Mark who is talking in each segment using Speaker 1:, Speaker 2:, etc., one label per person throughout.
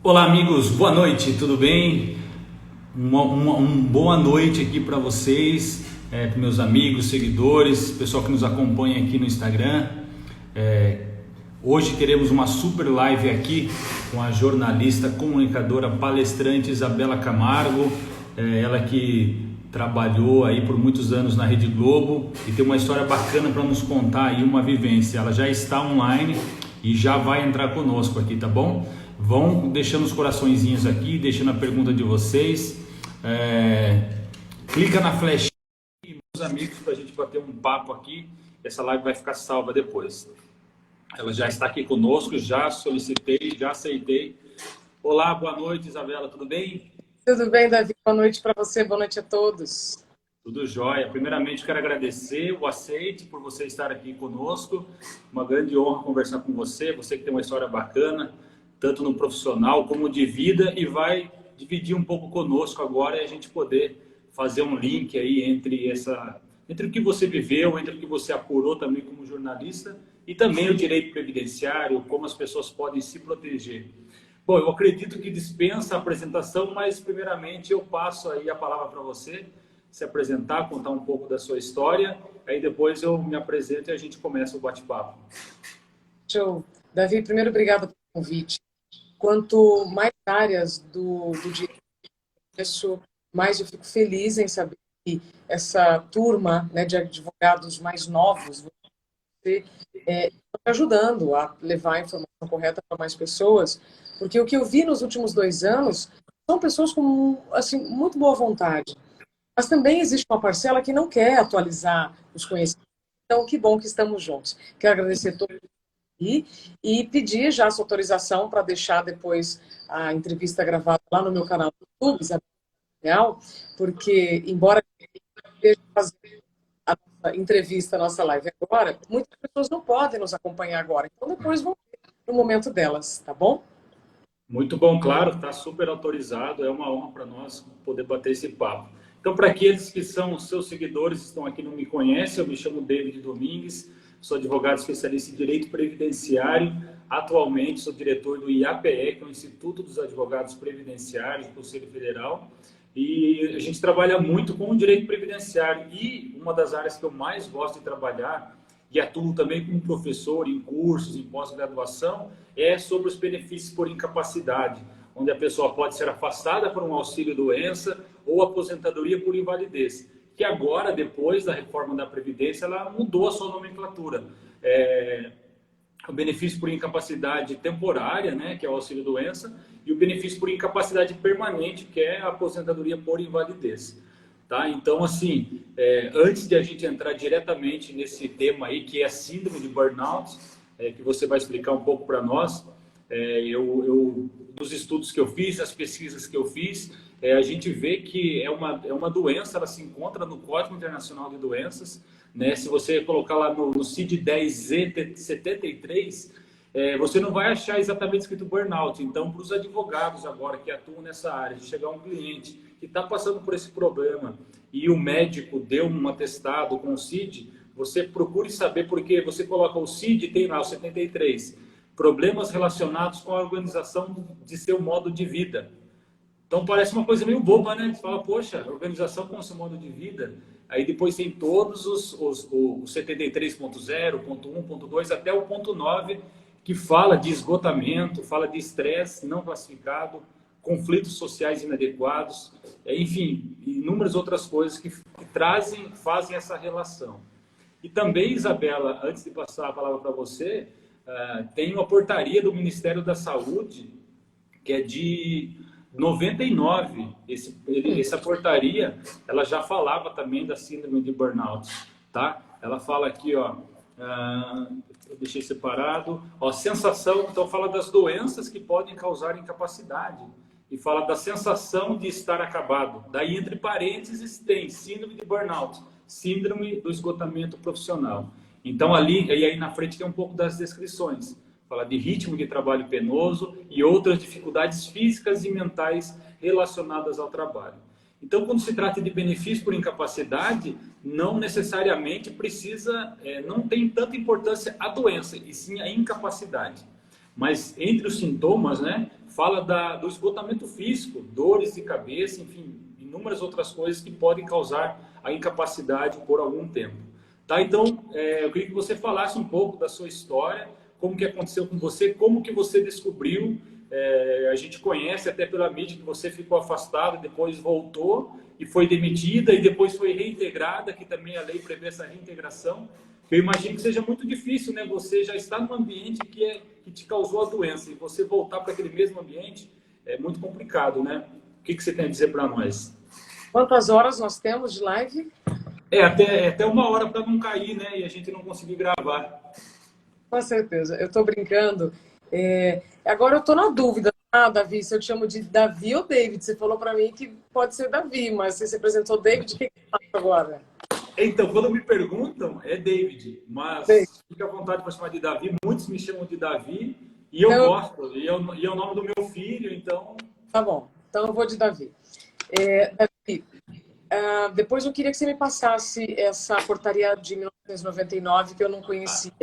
Speaker 1: Olá amigos, boa noite, tudo bem? Boa noite aqui para vocês, para meus amigos, seguidores, pessoal que nos acompanha aqui no Instagram. É, Hoje teremos uma super live aqui com a jornalista, comunicadora, palestrante Isabela Camargo, ela que trabalhou aí por muitos anos na Rede Globo e tem uma história bacana para nos contar aí, uma vivência. Ela já está online e já vai entrar conosco aqui, tá bom? Vão deixando os coraçõezinhos aqui, deixando a pergunta de vocês. Clica na flechinha, meus amigos, para a gente bater um papo aqui. Essa live vai ficar salva depois. Ela já está aqui conosco, já solicitei, já aceitei. Olá, boa noite, Isabela, tudo bem?
Speaker 2: Tudo bem, Davi? Boa noite para você, boa noite a todos.
Speaker 1: Tudo jóia. Primeiramente, quero agradecer o aceite por você estar aqui conosco. Uma grande honra conversar com você. Você que tem uma história bacana, tanto no profissional como de vida, e vai dividir um pouco conosco agora e a gente poder fazer um link aí entre o que você viveu, entre o que você apurou também como jornalista e também o direito previdenciário, como as pessoas podem se proteger. Bom, eu acredito que dispensa a apresentação, mas primeiramente eu passo aí a palavra para você se apresentar, contar um pouco da sua história, aí depois eu me apresento e a gente começa o bate-papo.
Speaker 2: Show. Davi, primeiro, obrigado pelo convite. Quanto mais áreas do direito, mais eu fico feliz em saber que essa turma, né, de advogados mais novos, você está ajudando a levar a informação correta para mais pessoas, porque o que eu vi nos últimos 2 anos são pessoas com assim, muito boa vontade, mas também existe uma parcela que não quer atualizar os conhecimentos. Então, que bom que estamos juntos. Quero agradecer a todos e pedir já a sua autorização para deixar depois a entrevista gravada lá no meu canal do YouTube, Isabel Real, porque, embora eu esteja fazendo a nossa entrevista, a nossa live agora, muitas pessoas não podem nos acompanhar agora. Então, depois vão ver no momento delas, tá bom?
Speaker 1: Muito bom, claro, está super autorizado, é uma honra para nós poder bater esse papo. Então, para aqueles que são seus seguidores, estão aqui e não me conhecem, eu me chamo David Domingues, sou advogado especialista em Direito Previdenciário, atualmente sou diretor do IAPE, que é o Instituto dos Advogados Previdenciários do Conselho Federal, e a gente trabalha muito com o direito previdenciário, e uma das áreas que eu mais gosto de trabalhar e atuo também como professor em cursos, em pós-graduação, é sobre os benefícios por incapacidade, onde a pessoa pode ser afastada por um auxílio-doença ou aposentadoria por invalidez, que agora, depois da reforma da Previdência, ela mudou a sua nomenclatura. O benefício por incapacidade temporária, né, que é o auxílio-doença, e o benefício por incapacidade permanente, que é a aposentadoria por invalidez. Tá? Então, assim, antes de a gente entrar diretamente nesse tema aí, que é a síndrome de burnout, que você vai explicar um pouco para nós, dos estudos que eu fiz, as pesquisas que eu fiz, a gente vê que é uma doença, ela se encontra no Código Internacional de Doenças, né? Se você colocar lá no CID-10Z73, você não vai achar exatamente escrito burnout. Então, para os advogados agora que atuam nessa área, de chegar um cliente que está passando por esse problema e o médico deu um atestado com o CID, você procure saber, porque você coloca o CID e tem lá o 73, problemas relacionados com a organização de seu modo de vida. Então parece uma coisa meio boba, né? Você fala, poxa, organização com seu modo de vida. Aí depois tem todos o 73.0, ponto 1, ponto 2, até o ponto 9, que fala de esgotamento, fala de estresse não classificado, conflitos sociais inadequados, enfim, inúmeras outras coisas que fazem essa relação. E também, Isabela, antes de passar a palavra para você, tem uma portaria do Ministério da Saúde, que é de 99. Essa portaria, ela já falava também da síndrome de burnout, tá? Ela fala aqui, ó, eu deixei separado, ó, sensação, então fala das doenças que podem causar incapacidade e fala da sensação de estar acabado. Daí, entre parênteses, tem síndrome de burnout, síndrome do esgotamento profissional. Então, ali, e aí na frente tem um pouco das descrições. Fala de ritmo de trabalho penoso e outras dificuldades físicas e mentais relacionadas ao trabalho. Então, quando se trata de benefício por incapacidade, não necessariamente não tem tanta importância a doença, e sim a incapacidade. Mas entre os sintomas, né, fala do esgotamento físico, dores de cabeça, enfim, inúmeras outras coisas que podem causar a incapacidade por algum tempo. Tá? Então, eu queria que você falasse um pouco da sua história, como que aconteceu com você, como que você descobriu. A gente conhece até pela mídia que você ficou afastada, depois voltou e foi demitida e depois foi reintegrada, que também a lei prevê essa reintegração. Eu imagino que seja muito difícil, né? Você já está num ambiente que te causou a doença e você voltar para aquele mesmo ambiente é muito complicado, né? O que você tem a dizer para nós?
Speaker 2: Quantas horas nós temos de live?
Speaker 1: Até 1 hora para não cair, né? E a gente não conseguir gravar.
Speaker 2: Com certeza. Eu estou brincando. Agora eu estou na dúvida, Davi, se eu te chamo de Davi ou David. Você falou para mim que pode ser Davi, mas você se apresentou David, o que eu faço agora?
Speaker 1: Então, quando me perguntam, é David, mas
Speaker 2: David.
Speaker 1: Fica à vontade para chamar de Davi. Muitos me chamam de Davi e eu gosto. E é o nome do meu filho, então...
Speaker 2: Tá bom, então eu vou de Davi. Davi, depois eu queria que você me passasse essa portaria de 1999 que eu não conhecia.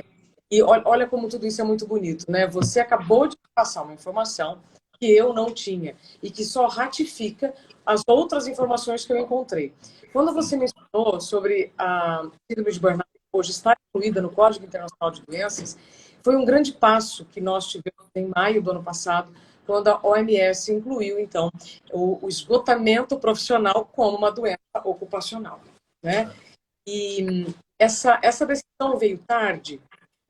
Speaker 2: E olha como tudo isso é muito bonito, né? Você acabou de passar uma informação que eu não tinha e que só ratifica as outras informações que eu encontrei. Quando você mencionou sobre a síndrome de burnout, hoje está incluída no Código Internacional de Doenças, foi um grande passo que nós tivemos em maio do ano passado, quando a OMS incluiu, então, o esgotamento profissional como uma doença ocupacional, né? E essa decisão veio tarde?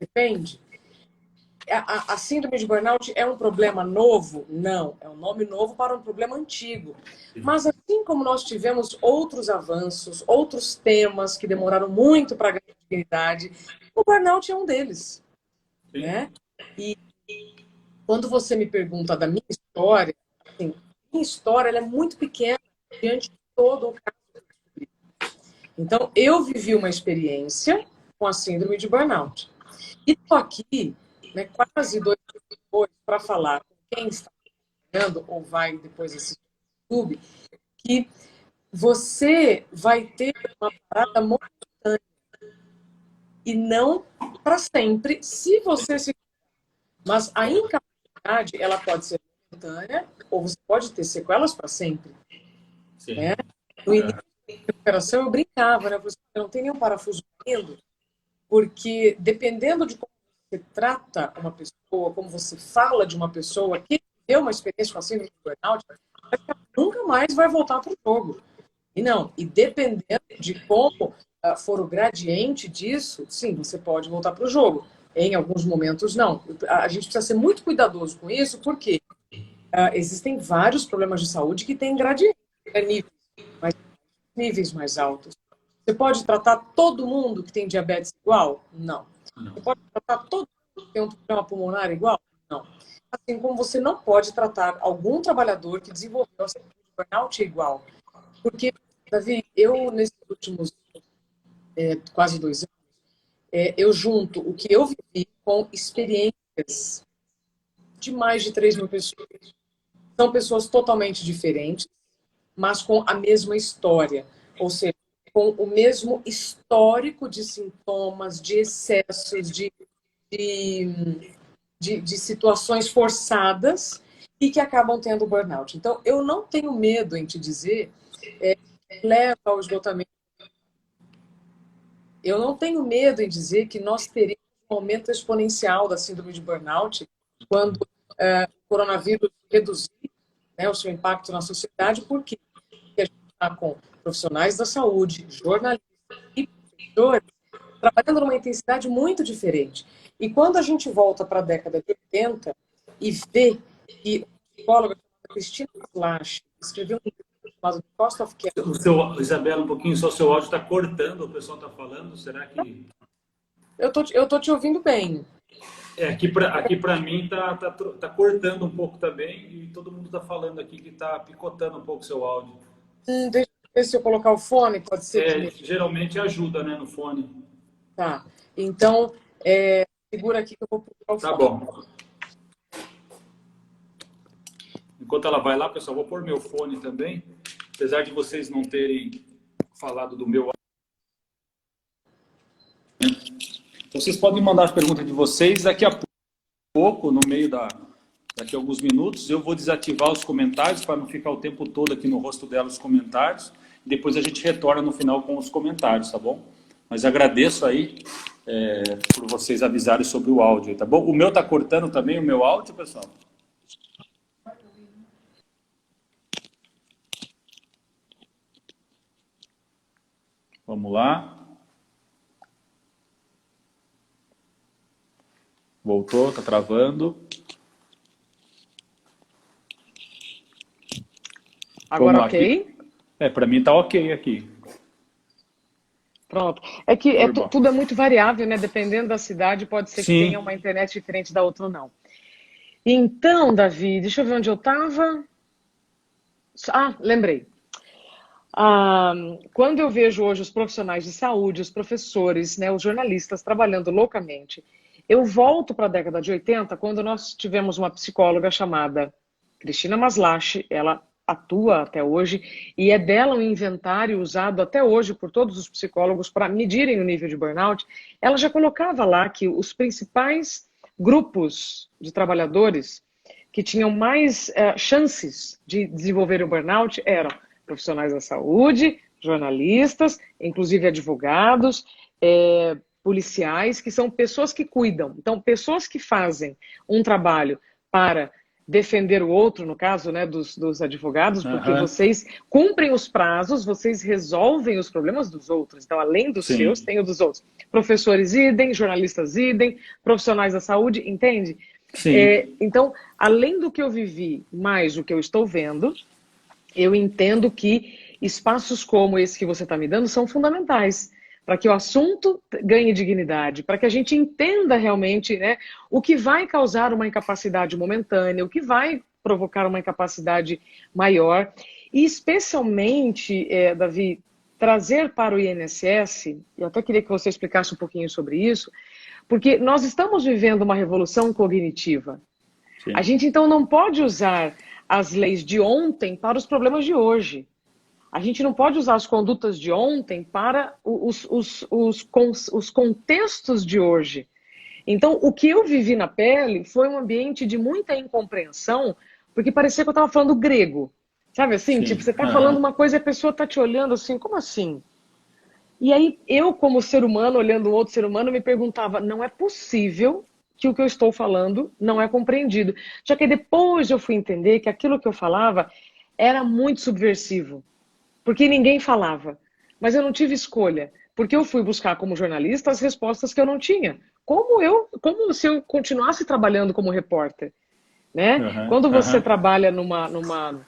Speaker 2: Depende. A síndrome de burnout é um problema novo? Não, é um nome novo para um problema antigo. Mas assim como nós tivemos outros avanços, outros temas que demoraram muito para ganhar dignidade, o burnout é um deles. Né? E quando você me pergunta da minha história, assim, minha história ela é muito pequena diante de todo o caso. Então, eu vivi uma experiência com a síndrome de burnout. E estou aqui, né, quase 2 anos depois, para falar com quem está acompanhando ou vai depois assistir no YouTube, que você vai ter uma parada momentânea e não para sempre, se você se... Mas a incapacidade, ela pode ser momentânea ou você pode ter sequelas para sempre.
Speaker 1: Sim.
Speaker 2: Né? No início da recuperação, eu brincava, né? Você não tem nenhum parafuso indo, porque dependendo de como você trata uma pessoa, como você fala de uma pessoa que deu uma experiência com a síndrome de burnout, nunca mais vai voltar para o jogo. E dependendo de como for o gradiente disso, sim, você pode voltar para o jogo. Em alguns momentos, não. A gente precisa ser muito cuidadoso com isso, porque existem vários problemas de saúde que têm gradiente, níveis mais altos. Você pode tratar todo mundo que tem diabetes igual? Não. Você pode tratar todo mundo que tem um problema pulmonar igual? Não. Assim como você não pode tratar algum trabalhador que desenvolveu a síndrome de burnout igual. Porque, Davi, eu, nesses últimos quase 2 anos, eu junto o que eu vivi com experiências de mais de 3 mil pessoas. São pessoas totalmente diferentes, mas com a mesma história. Ou seja, com o mesmo histórico de sintomas, de excessos, de situações forçadas e que acabam tendo burnout. Então, eu não tenho medo em te dizer que leva ao esgotamento. Eu não tenho medo em dizer que nós teremos um aumento exponencial da síndrome de burnout quando o coronavírus reduzir, né, o seu impacto na sociedade, porque a gente está com profissionais da saúde, jornalistas e professores trabalhando numa intensidade muito diferente. E quando a gente volta para a década de 80 e vê que a psicóloga Cristina Slash escreveu um livro chamado The Cost of Care.
Speaker 1: Isabela, um pouquinho, só seu áudio está cortando, o pessoal está falando, será que...
Speaker 2: Eu tô te ouvindo bem.
Speaker 1: Aqui para mim tá cortando um pouco também e todo mundo está falando aqui que está picotando um pouco o seu áudio.
Speaker 2: Deixa eu ver se eu colocar o fone, pode ser.
Speaker 1: Geralmente ajuda, né, no fone.
Speaker 2: Tá, então, segura aqui que eu vou colocar o fone.
Speaker 1: Tá bom. Enquanto ela vai lá, pessoal, vou pôr meu fone também. Apesar de vocês não terem falado do meu... Então, vocês podem mandar as perguntas de vocês daqui a pouco, no meio daqui a alguns minutos. Eu vou desativar os comentários para não ficar o tempo todo aqui no rosto dela os comentários. Depois a gente retorna no final com os comentários, tá bom? Mas agradeço aí por vocês avisarem sobre o áudio, tá bom? O meu tá cortando também, o meu áudio, pessoal? Vamos lá. Voltou, tá travando.
Speaker 2: Agora ok?
Speaker 1: Para mim tá ok aqui.
Speaker 2: Pronto. É que tudo é muito variável, né? Dependendo da cidade, pode ser que
Speaker 1: Sim.
Speaker 2: tenha uma internet diferente da outra ou não. Então, Davi, deixa eu ver onde eu estava. Ah, lembrei. Quando eu vejo hoje os profissionais de saúde, os professores, né, os jornalistas trabalhando loucamente, eu volto para a década de 80, quando nós tivemos uma psicóloga chamada Cristina Maslach. Ela atua até hoje, e é dela um inventário usado até hoje por todos os psicólogos para medirem o nível de burnout. Ela já colocava lá que os principais grupos de trabalhadores que tinham mais chances de desenvolver o burnout eram profissionais da saúde, jornalistas, inclusive advogados, policiais, que são pessoas que cuidam. Então, pessoas que fazem um trabalho para defender o outro, no caso, né, dos advogados, porque vocês cumprem os prazos, vocês resolvem os problemas dos outros. Então, além dos seus, tem o dos outros. Professores idem, jornalistas idem, profissionais da saúde, entende?
Speaker 1: Sim.
Speaker 2: Então, além do que eu vivi, mais o que eu estou vendo, eu entendo que espaços como esse que você está me dando são fundamentais para que o assunto ganhe dignidade, para que a gente entenda realmente, né, o que vai causar uma incapacidade momentânea, o que vai provocar uma incapacidade maior. E especialmente, Davi, trazer para o INSS, e até queria que você explicasse um pouquinho sobre isso, porque nós estamos vivendo uma revolução cognitiva. Sim. A gente, então, não pode usar as leis de ontem para os problemas de hoje. A gente não pode usar as condutas de ontem para os contextos de hoje. Então, o que eu vivi na pele foi um ambiente de muita incompreensão, porque parecia que eu estava falando grego. Sabe assim? Sim. Tipo, você está falando uma coisa e a pessoa está te olhando assim, como assim? E aí, eu, como ser humano, olhando um outro ser humano, me perguntava, não é possível que o que eu estou falando não é compreendido. Já que depois eu fui entender que aquilo que eu falava era muito subversivo. Porque ninguém falava. Mas eu não tive escolha. Porque eu fui buscar como jornalista as respostas que eu não tinha. Como se eu continuasse trabalhando como repórter. Né? Quando você trabalha numa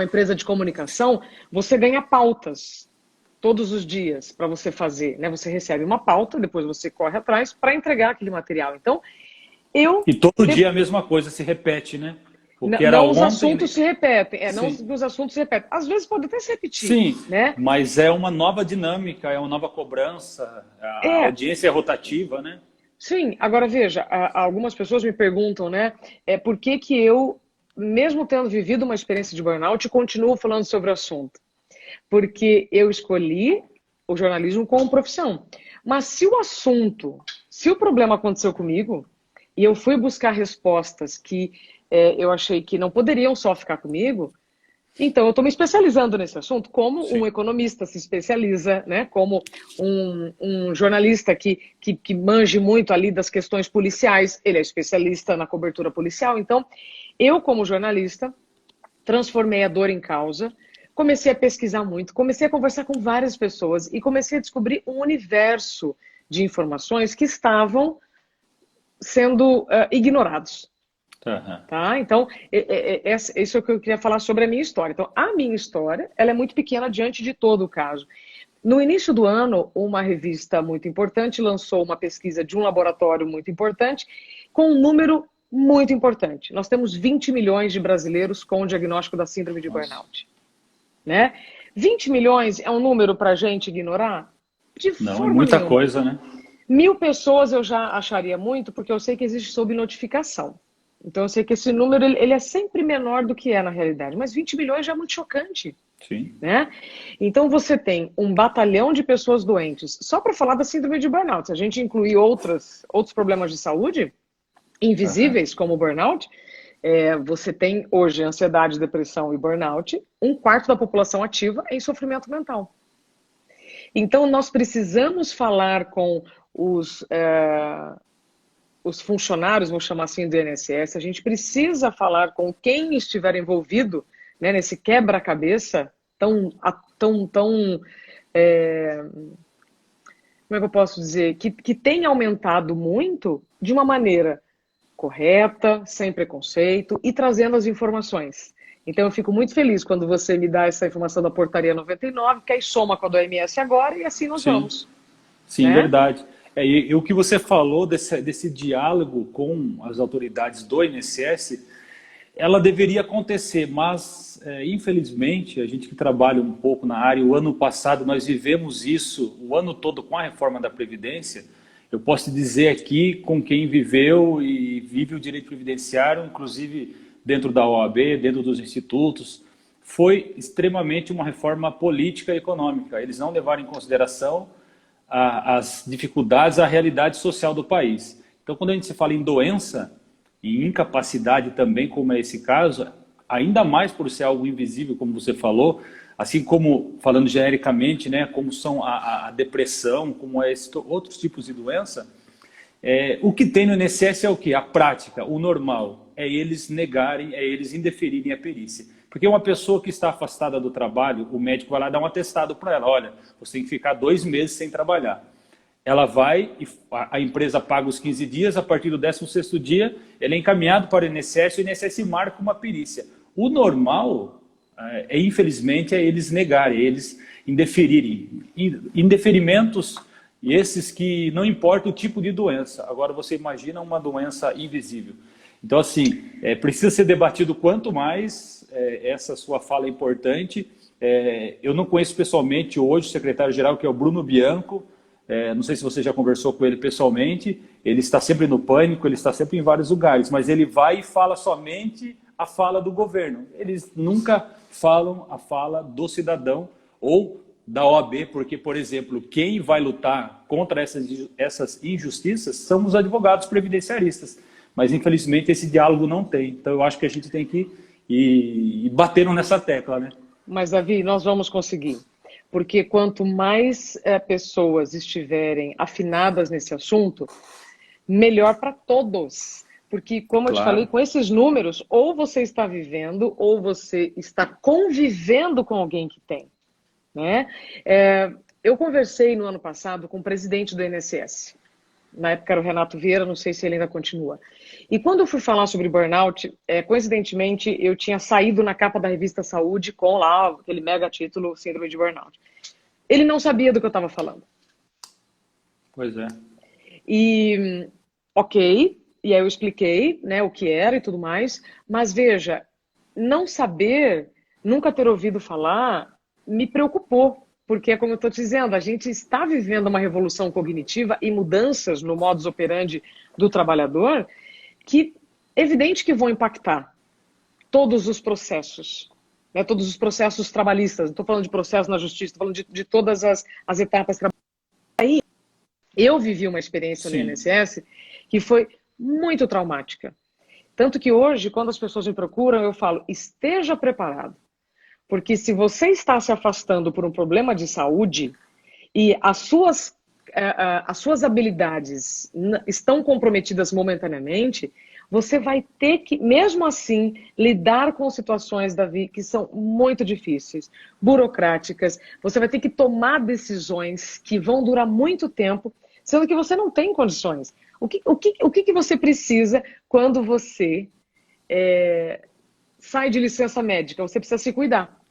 Speaker 2: empresa de comunicação, você ganha pautas todos os dias para você fazer. Né? Você recebe uma pauta, depois você corre atrás para entregar aquele material. Então,
Speaker 1: E todo dia a mesma coisa se repete, né?
Speaker 2: Não, os assuntos se repetem. Não os assuntos se repetem. Às vezes pode até se repetir.
Speaker 1: Sim,
Speaker 2: né?
Speaker 1: Mas é uma nova dinâmica, é uma nova cobrança, a audiência é rotativa, né?
Speaker 2: Sim, agora veja, algumas pessoas me perguntam, né, por que eu, mesmo tendo vivido uma experiência de burnout, continuo falando sobre o assunto. Porque eu escolhi o jornalismo como profissão. Mas se o problema aconteceu comigo, e eu fui buscar respostas que eu achei que não poderiam só ficar comigo, então eu estou me especializando nesse assunto, como um economista se especializa, né? Como um jornalista que manje muito ali das questões policiais, ele é especialista na cobertura policial. Então, eu como jornalista, transformei a dor em causa, comecei a pesquisar muito, comecei a conversar com várias pessoas e comecei a descobrir um universo de informações que estavam sendo ignorados. Tá? Então, isso é o que eu queria falar sobre a minha história. Então, a minha história, ela é muito pequena diante de todo o caso. No início do ano, uma revista muito importante lançou uma pesquisa de um laboratório muito importante com um número muito importante. Nós temos 20 milhões de brasileiros com o diagnóstico da síndrome de burnout. Né? 20 milhões é um número para a gente ignorar? De forma
Speaker 1: Não, é muita
Speaker 2: nenhuma.
Speaker 1: coisa, né?
Speaker 2: 1000 pessoas eu já acharia muito, porque eu sei que existe subnotificação. Então eu sei que esse número ele é sempre menor do que é na realidade, mas 20 milhões já é muito chocante.
Speaker 1: Sim.
Speaker 2: Né? Então você tem um batalhão de pessoas doentes, só para falar da síndrome de burnout. Se a gente incluir outros problemas de saúde, invisíveis como o burnout, Você tem hoje ansiedade, depressão e burnout, um quarto da população ativa é em sofrimento mental. Então, nós precisamos falar com os funcionários, vou chamar assim, do INSS, a gente precisa falar com quem estiver envolvido, né, nesse quebra-cabeça como é que eu posso dizer, que tem aumentado muito de uma maneira correta, sem preconceito e trazendo as informações. Então eu fico muito feliz quando você me dá essa informação da portaria 99, que aí soma com a do OMS agora e assim nós
Speaker 1: Sim,
Speaker 2: vamos,
Speaker 1: sim,
Speaker 2: né?
Speaker 1: verdade. E o que você falou desse diálogo com as autoridades do INSS, ela deveria acontecer, mas infelizmente a gente que trabalha um pouco na área, o ano passado nós vivemos isso o ano todo com a reforma da Previdência. Eu posso dizer aqui com quem viveu e vive o direito previdenciário, inclusive dentro da OAB, dentro dos institutos, foi extremamente uma reforma política e econômica. Eles não levaram em consideração as dificuldades, a realidade social do país. Então, quando a gente se fala em doença e incapacidade também, como é esse caso, ainda mais por ser algo invisível, como você falou, assim como, falando genericamente, né, como são a depressão, como é outros tipos de doença, o que tem no INSS é o quê? A prática, o normal, é eles negarem, é eles indeferirem a perícia. Porque uma pessoa que está afastada do trabalho, o médico vai lá dar um atestado para ela, olha, você tem que ficar 2 meses sem trabalhar. Ela vai, a empresa paga os 15 dias, a partir do 16º dia, ele é encaminhado para o INSS marca uma perícia. O normal, infelizmente, é eles negarem, eles indeferirem. Indeferimentos, esses que não importa o tipo de doença. Agora você imagina uma doença invisível. Então, assim, precisa ser debatido quanto mais, essa sua fala é importante. Eu não conheço pessoalmente hoje o secretário-geral, que é o Bruno Bianco. Não sei se você já conversou com ele pessoalmente. Ele está sempre no pânico, ele está sempre em vários lugares, mas ele vai e fala somente a fala do governo. Eles nunca falam a fala do cidadão ou da OAB, porque, por exemplo, quem vai lutar contra essas injustiças são os advogados previdenciaristas. Mas, infelizmente, esse diálogo não tem. Então, eu acho que a gente tem que ir batendo nessa tecla, né?
Speaker 2: Mas, Davi, nós vamos conseguir. Porque quanto mais pessoas estiverem afinadas nesse assunto, melhor para todos. Porque, como eu te falei,
Speaker 1: Claro.
Speaker 2: com esses números, ou você está vivendo, ou você está convivendo com alguém que tem, né? Eu conversei no ano passado com o presidente do INSS. Na época era o Renato Vieira, não sei se ele ainda continua. E quando eu fui falar sobre burnout, coincidentemente, eu tinha saído na capa da revista Saúde com lá aquele mega título, Síndrome de Burnout. Ele não sabia do que eu estava falando.
Speaker 1: Pois é.
Speaker 2: E, ok, e aí eu expliquei, né, o que era e tudo mais, mas veja, não saber, nunca ter ouvido falar, me preocupou. Porque, como eu estou te dizendo, a gente está vivendo uma revolução cognitiva e mudanças no modus operandi do trabalhador que, evidente que vão impactar todos os processos, né, todos os processos trabalhistas. Não estou falando de processo na justiça, estou falando de todas as etapas trabalhistas. Aí, eu vivi uma experiência no INSS que foi muito traumática. Tanto que hoje, quando as pessoas me procuram, eu falo, esteja preparado. Porque se você está se afastando por um problema de saúde e as suas habilidades estão comprometidas momentaneamente, você vai ter que, mesmo assim, lidar com situações, Davi, que são muito difíceis, burocráticas. Você vai ter que tomar decisões que vão durar muito tempo, sendo que você não tem condições. O que você precisa quando você sai de licença médica? Você precisa se cuidar.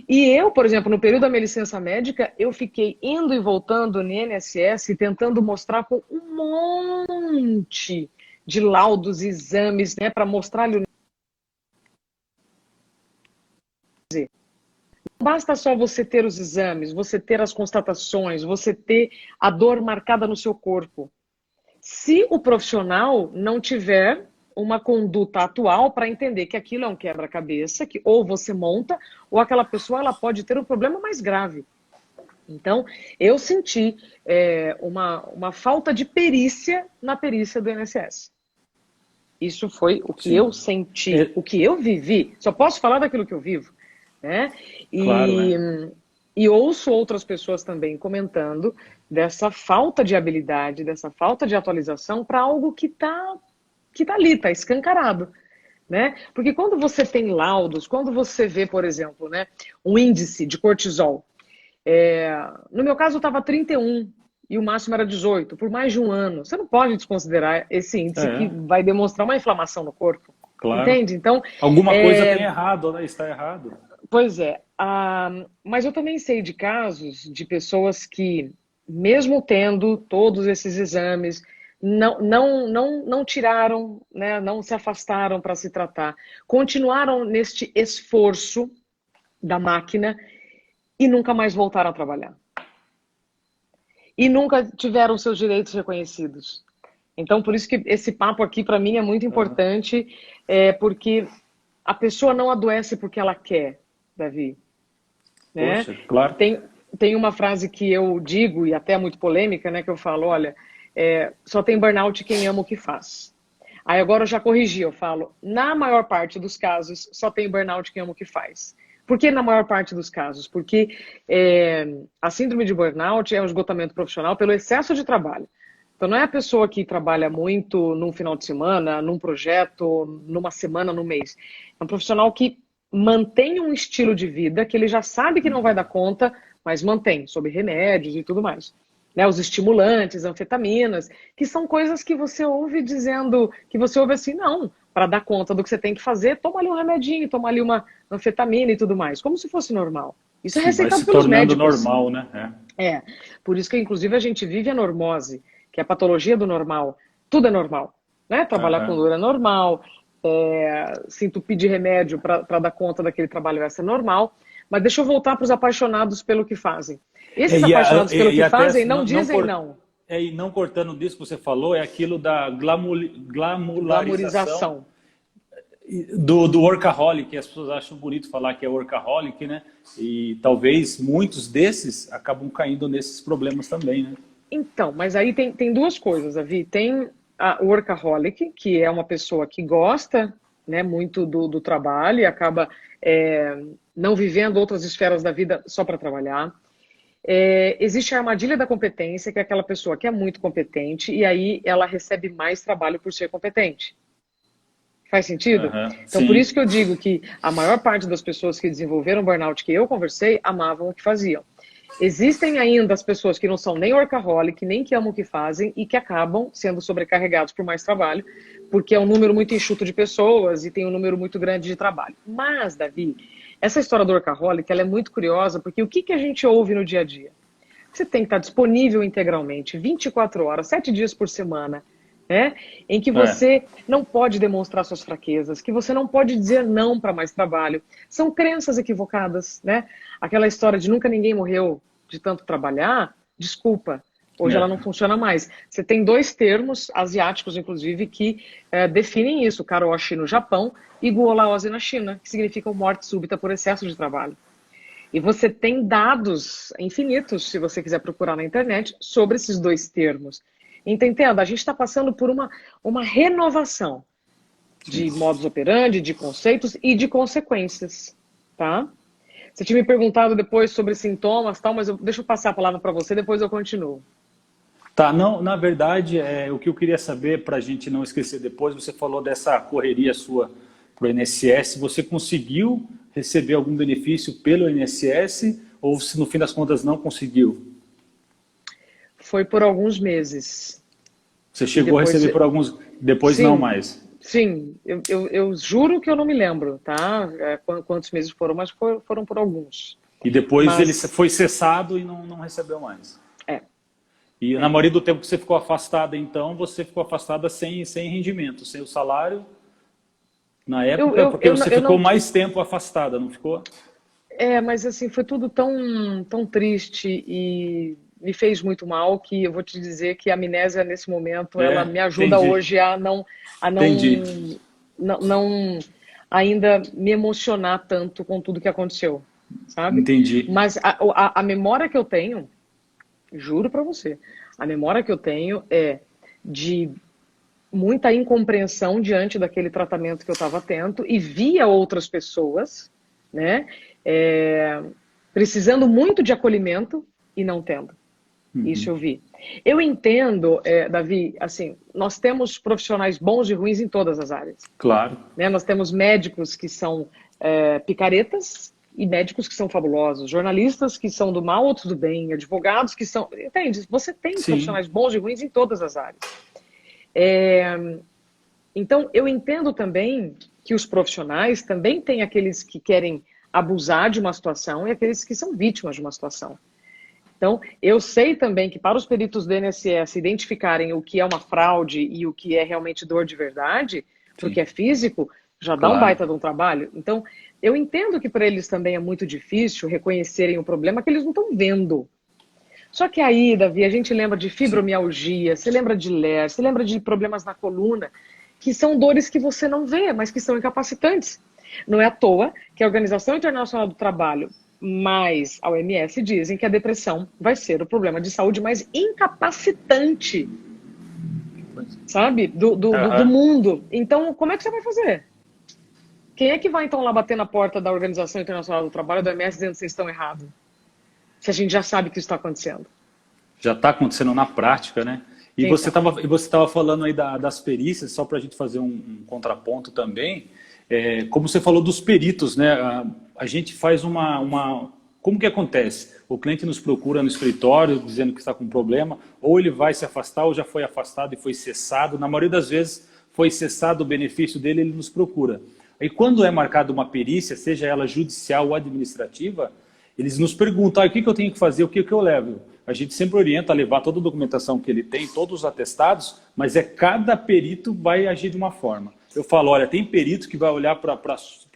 Speaker 2: E eu, por exemplo, no período da minha licença médica, eu fiquei indo e voltando no INSS, tentando mostrar com um monte de laudos, exames, né, para mostrar-lhe. Não basta só você ter os exames, você ter as constatações, você ter a dor marcada no seu corpo. Se o profissional não tiver uma conduta atual para entender que aquilo é um quebra-cabeça, que ou você monta, ou aquela pessoa ela pode ter um problema mais grave. Então, eu senti uma falta de perícia na perícia do INSS.
Speaker 3: Isso foi o que
Speaker 1: Sim.
Speaker 3: eu senti, o que eu vivi. Só posso falar daquilo que eu vivo, né?
Speaker 1: Claro,
Speaker 3: E, e ouço outras pessoas também comentando dessa falta de habilidade, dessa falta de atualização para algo que tá ali, está escancarado, né? Porque quando você tem laudos, quando você vê, por exemplo, né, um índice de cortisol, no meu caso estava 31 e o máximo era 18, por mais de um ano. Você não pode desconsiderar esse índice que
Speaker 1: é,
Speaker 3: vai demonstrar uma inflamação no corpo,
Speaker 1: claro.
Speaker 3: entende? Então,
Speaker 1: Alguma coisa tem errado, né? Está errado.
Speaker 3: pois é, mas eu também sei de casos de pessoas que, mesmo tendo todos esses exames, não tiraram, né, não se afastaram para se tratar, continuaram neste esforço da máquina e nunca mais voltaram a trabalhar. E nunca tiveram seus direitos reconhecidos. Então, por isso que esse papo aqui, para mim, é muito
Speaker 1: Aham.
Speaker 3: importante, porque a pessoa não adoece porque ela quer, Davi, né?
Speaker 1: Poxa, claro.
Speaker 3: Tem, tem uma frase que eu digo, e até é muito polêmica, né, que eu falo, olha, só tem burnout quem ama o que faz. Aí agora eu já corrigi, eu falo, na maior parte dos casos, só tem burnout quem ama o que faz. Por que na maior parte dos casos? Porque a síndrome de burnout é um esgotamento profissional pelo excesso de trabalho. Então não é a pessoa que trabalha muito num final de semana, num projeto, numa semana, num mês. É um profissional que mantém um estilo de vida que ele já sabe que não vai dar conta, mas mantém, sob remédios e tudo mais. Né, os estimulantes, anfetaminas, que são coisas que você ouve dizendo, que você ouve assim, não, para dar conta do que você tem que fazer, toma ali um remedinho, toma ali uma anfetamina e tudo mais, como se fosse normal. Isso é
Speaker 1: Sim, vai
Speaker 3: receitado
Speaker 1: se
Speaker 3: pelos
Speaker 1: tornando
Speaker 3: médicos.
Speaker 1: normal, né?
Speaker 3: Por isso que inclusive a gente vive a normose, que é a patologia do normal. Tudo é normal, né? Trabalhar com
Speaker 1: Aham.
Speaker 3: dor é normal, se entupir de remédio para dar conta daquele trabalho essa é normal. Mas deixa eu voltar para os apaixonados pelo que fazem. Esses apaixonados pelo que
Speaker 1: Até
Speaker 3: fazem não dizem não.
Speaker 1: e não cortando disso que você falou, é aquilo da glamularização
Speaker 3: Glamorização.
Speaker 1: do workaholic, que as pessoas acham bonito falar que é workaholic, né? E talvez muitos desses acabam caindo nesses problemas também, né?
Speaker 3: Então, mas aí tem duas coisas, Davi. Tem o workaholic, que é uma pessoa que gosta, né, muito do trabalho e acaba não vivendo outras esferas da vida só para trabalhar. Existe a armadilha da competência, que é aquela pessoa que é muito competente e aí ela recebe mais trabalho por ser competente. Faz sentido?
Speaker 1: Aham,
Speaker 3: Então, por
Speaker 1: sim.
Speaker 3: isso que eu digo que a maior parte das pessoas que desenvolveram burnout que eu conversei amavam o que faziam. Existem ainda as pessoas que não são nem workaholic, nem que amam o que fazem e que acabam sendo sobrecarregados por mais trabalho, porque é um número muito enxuto de pessoas e tem um número muito grande de trabalho. Mas, Davi, essa história do workaholic, ela é muito curiosa, porque o que a gente ouve no dia a dia? Você tem que estar disponível integralmente, 24 horas, 7 dias por semana, né? Em que
Speaker 1: É.
Speaker 3: você não pode demonstrar suas fraquezas, que você não pode dizer não para mais trabalho. São crenças equivocadas, né? Aquela história de nunca ninguém morreu de tanto trabalhar, desculpa, hoje ela não
Speaker 1: É.
Speaker 3: funciona mais. Você tem dois termos asiáticos, inclusive, que definem isso, karoshi no Japão e guolaose na China, que significam morte súbita por excesso de trabalho. E você tem dados infinitos, se você quiser procurar na internet, sobre esses dois termos. Entendendo? A gente está passando por uma renovação
Speaker 1: Sim.
Speaker 3: de modus operandi, de conceitos e de consequências, tá? Você tinha me perguntado depois sobre sintomas, tal, mas deixa eu passar a palavra para você, depois eu continuo.
Speaker 1: Tá, não, na verdade, o que eu queria saber, para a gente não esquecer depois, você falou dessa correria sua para o INSS, você conseguiu receber algum benefício pelo INSS ou se no fim das contas não conseguiu?
Speaker 3: Foi por alguns meses.
Speaker 1: Você
Speaker 3: E
Speaker 1: chegou a
Speaker 3: depois,
Speaker 1: receber por alguns, depois não
Speaker 3: sim,
Speaker 1: mais.
Speaker 3: sim, eu juro que eu não me lembro, tá? Quantos meses foram, mas foram por alguns.
Speaker 1: E depois ele
Speaker 3: Mas,
Speaker 1: foi cessado e não recebeu mais.
Speaker 3: é,
Speaker 1: E na
Speaker 3: é.
Speaker 1: maioria do tempo que você ficou afastada, então, você ficou afastada sem rendimento, sem o salário na
Speaker 3: Eu,
Speaker 1: época,
Speaker 3: eu,
Speaker 1: porque
Speaker 3: eu,
Speaker 1: você
Speaker 3: eu
Speaker 1: ficou
Speaker 3: não.
Speaker 1: mais tempo afastada, não ficou?
Speaker 3: Mas assim, foi tudo tão triste e me fez muito mal que eu vou te dizer que a amnésia nesse momento, ela me ajuda
Speaker 1: Entendi,
Speaker 3: hoje a
Speaker 1: entendi.
Speaker 3: não ainda me emocionar tanto com tudo que aconteceu, sabe?
Speaker 1: Entendi.
Speaker 3: Mas a memória que eu tenho, juro pra você, a memória que eu tenho é de muita incompreensão diante daquele tratamento que eu estava tendo e via outras pessoas, né, precisando muito de acolhimento e não tendo. Isso eu vi. Eu entendo, Davi, assim, nós temos profissionais bons e ruins em todas as áreas.
Speaker 1: Claro.
Speaker 3: Né? Nós temos médicos que são picaretas e médicos que são fabulosos, jornalistas que são do mal, outros do bem, advogados que são... Entende? Você tem
Speaker 1: Sim.
Speaker 3: profissionais bons e ruins em todas as áreas. Então, eu entendo também que os profissionais também têm aqueles que querem abusar de uma situação e aqueles que são vítimas de uma situação. Então, eu sei também que para os peritos do INSS identificarem o que é uma fraude e o que é realmente dor de verdade, porque é físico, já dá um baita de um trabalho. Então, eu entendo que para eles também é muito difícil reconhecerem o problema que eles não estão vendo. Só que aí, Davi, a gente lembra de fibromialgia, você lembra de LER, você lembra de problemas na coluna, que são dores que você não vê, mas que são incapacitantes. Não é à toa que a Organização Internacional do Trabalho mais a OMS dizem que a depressão vai ser o problema de saúde mais incapacitante, sabe, do mundo. Então, como é que você vai fazer? Quem é que vai, então, lá bater na porta da Organização Internacional do Trabalho, da OMS, dizendo que vocês estão errados? Se a gente já sabe que isso está acontecendo.
Speaker 1: Já está acontecendo na prática, né? E então, você estava falando aí das perícias, só para a gente fazer um contraponto também. Como você falou dos peritos, né? A gente faz Como que acontece? O cliente nos procura no escritório dizendo que está com um problema, ou ele vai se afastar, ou já foi afastado e foi cessado. Na maioria das vezes foi cessado o benefício dele, ele nos procura. E quando é marcada uma perícia, seja ela judicial ou administrativa, eles nos perguntam, o que eu tenho que fazer, o que eu levo? A gente sempre orienta a levar toda a documentação que ele tem, todos os atestados, mas cada perito vai agir de uma forma. Eu falo, olha, tem perito que vai olhar para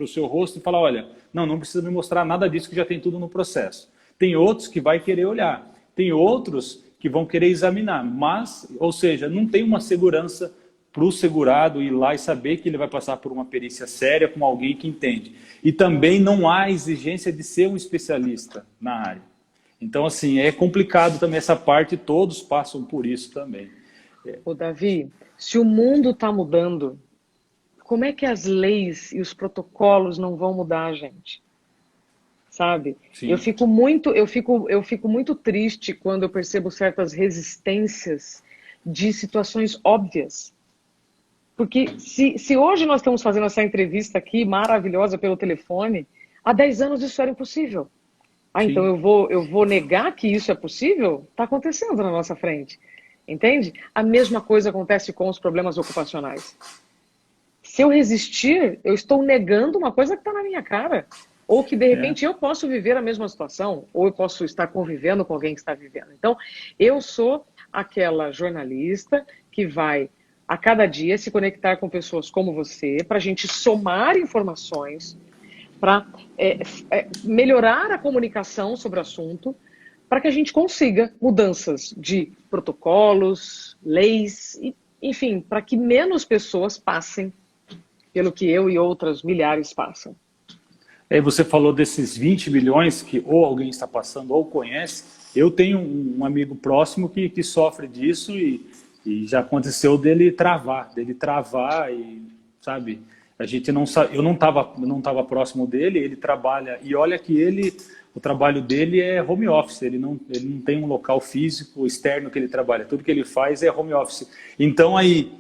Speaker 1: o seu rosto e falar, olha, não precisa me mostrar nada disso que já tem tudo no processo. Tem outros que vai querer olhar, tem outros que vão querer examinar, mas, ou seja, não tem uma segurança para o segurado ir lá e saber que ele vai passar por uma perícia séria com alguém que entende. E também não há exigência de ser um especialista na área. Então, assim, é complicado também essa parte, todos passam por isso também.
Speaker 3: Ô, Davi, se o mundo está mudando, como é que as leis e os protocolos não vão mudar, gente? Sabe? Eu fico muito triste quando eu percebo certas resistências de situações óbvias. Porque se hoje nós estamos fazendo essa entrevista aqui, maravilhosa pelo telefone, há 10 anos isso era impossível. Então eu vou negar que isso é possível? Está acontecendo na nossa frente. Entende? A mesma coisa acontece com os problemas ocupacionais. Se eu resistir, eu estou negando uma coisa que está na minha cara. Ou que, de repente, eu posso viver a mesma situação, ou eu posso estar convivendo com alguém que está vivendo. Então, eu sou aquela jornalista que vai, a cada dia, se conectar com pessoas como você, para a gente somar informações, para melhorar a comunicação sobre o assunto, para que a gente consiga mudanças de protocolos, leis, enfim, para que menos pessoas passem pelo que eu e outras milhares passam.
Speaker 1: Você falou desses 20 milhões que ou alguém está passando ou conhece. Eu tenho um amigo próximo que sofre disso e já aconteceu dele travar e, sabe, a gente não sabe, eu não estava próximo dele, ele trabalha, e olha que o trabalho dele é home office, ele não tem um local físico externo que ele trabalha, tudo que ele faz é home office. Então aí,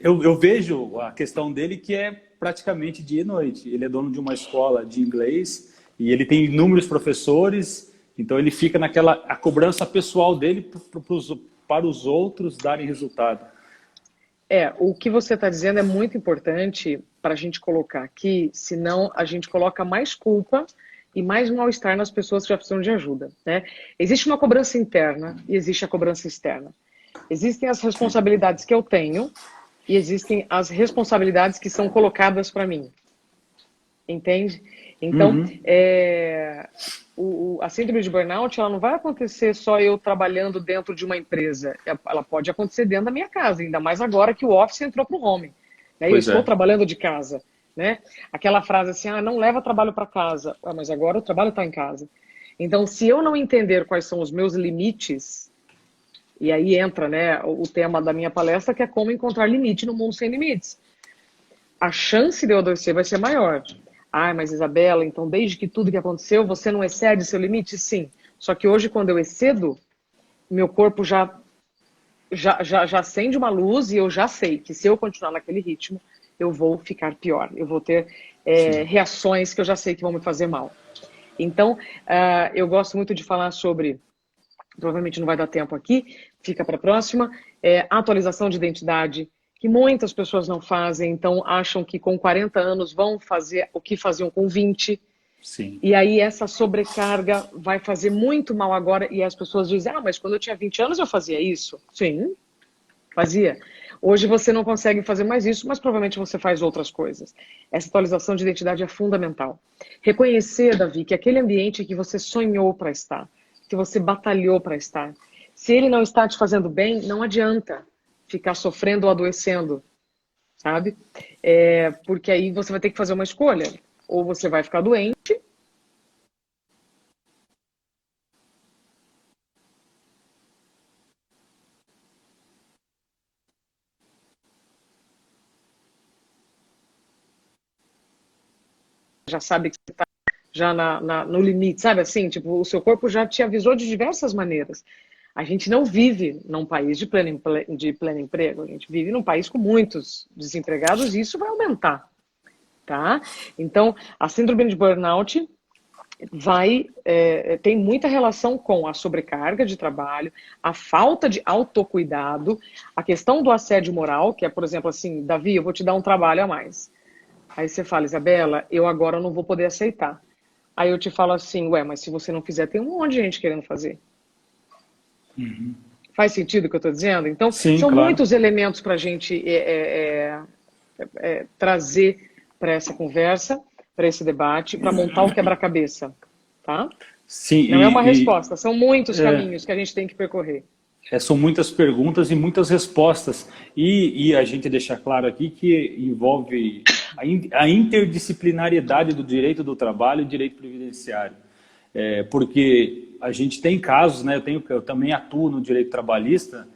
Speaker 1: eu vejo a questão dele que é praticamente dia e noite. Ele é dono de uma escola de inglês e ele tem inúmeros professores, então ele fica a cobrança pessoal dele para os outros darem resultado.
Speaker 3: O que você está dizendo é muito importante para a gente colocar aqui, senão a gente coloca mais culpa e mais mal-estar nas pessoas que já precisam de ajuda, né? Existe uma cobrança interna e existe a cobrança externa. Existem as responsabilidades que eu tenho e existem as responsabilidades que são colocadas para mim. Entende? Então, a síndrome de burnout, ela não vai acontecer só eu trabalhando dentro de uma empresa. Ela pode acontecer dentro da minha casa, ainda mais agora que o office entrou para o home. Né? Eu estou trabalhando de casa. Né? Aquela frase assim, não leva trabalho para casa. Mas agora o trabalho está em casa. Então, se eu não entender quais são os meus limites, E aí entra, né, o tema da minha palestra, que é como encontrar limite no mundo sem limites. A chance de eu adoecer vai ser maior. Ah, mas Isabela, então desde que tudo que aconteceu, você não excede seu limite? Sim. Só que hoje, quando eu excedo, meu corpo já acende uma luz e eu já sei que se eu continuar naquele ritmo, eu vou ficar pior. Eu vou ter reações que eu já sei que vão me fazer mal. Então, eu gosto muito de falar sobre, provavelmente não vai dar tempo aqui, fica para a próxima, atualização de identidade, que muitas pessoas não fazem, então acham que com 40 anos vão fazer o que faziam com 20.
Speaker 1: Sim.
Speaker 3: E aí essa sobrecarga vai fazer muito mal agora, e as pessoas dizem, mas quando eu tinha 20 anos eu fazia isso. Sim, fazia. Hoje você não consegue fazer mais isso, mas provavelmente você faz outras coisas. Essa atualização de identidade é fundamental. Reconhecer, Davi, que aquele ambiente que você sonhou para estar, que você batalhou para estar, se ele não está te fazendo bem, não adianta ficar sofrendo ou adoecendo, sabe? Porque aí você vai ter que fazer uma escolha. Ou você vai ficar doente, já sabe que você está já no limite, sabe assim? Tipo, o seu corpo já te avisou de diversas maneiras. A gente não vive num país de pleno emprego, a gente vive num país com muitos desempregados e isso vai aumentar, tá? Então, a síndrome de burnout tem muita relação com a sobrecarga de trabalho, a falta de autocuidado, a questão do assédio moral, que é, por exemplo, assim, Davi, eu vou te dar um trabalho a mais. Aí você fala, Isabela, eu agora não vou poder aceitar. Aí eu te falo assim, mas se você não fizer, tem um monte de gente querendo fazer.
Speaker 1: Uhum.
Speaker 3: Faz sentido o que eu estou dizendo? Então,
Speaker 1: sim,
Speaker 3: são
Speaker 1: claro.
Speaker 3: muitos elementos para a gente trazer para essa conversa, para esse debate, para montar o quebra-cabeça, tá?
Speaker 1: Sim,
Speaker 3: não é uma resposta, são muitos caminhos que a gente tem que percorrer.
Speaker 1: São muitas perguntas e muitas respostas. E a gente deixa claro aqui que envolve a interdisciplinariedade do direito do trabalho e direito previdenciário. Porque a gente tem casos, né? Eu também atuo no direito trabalhista,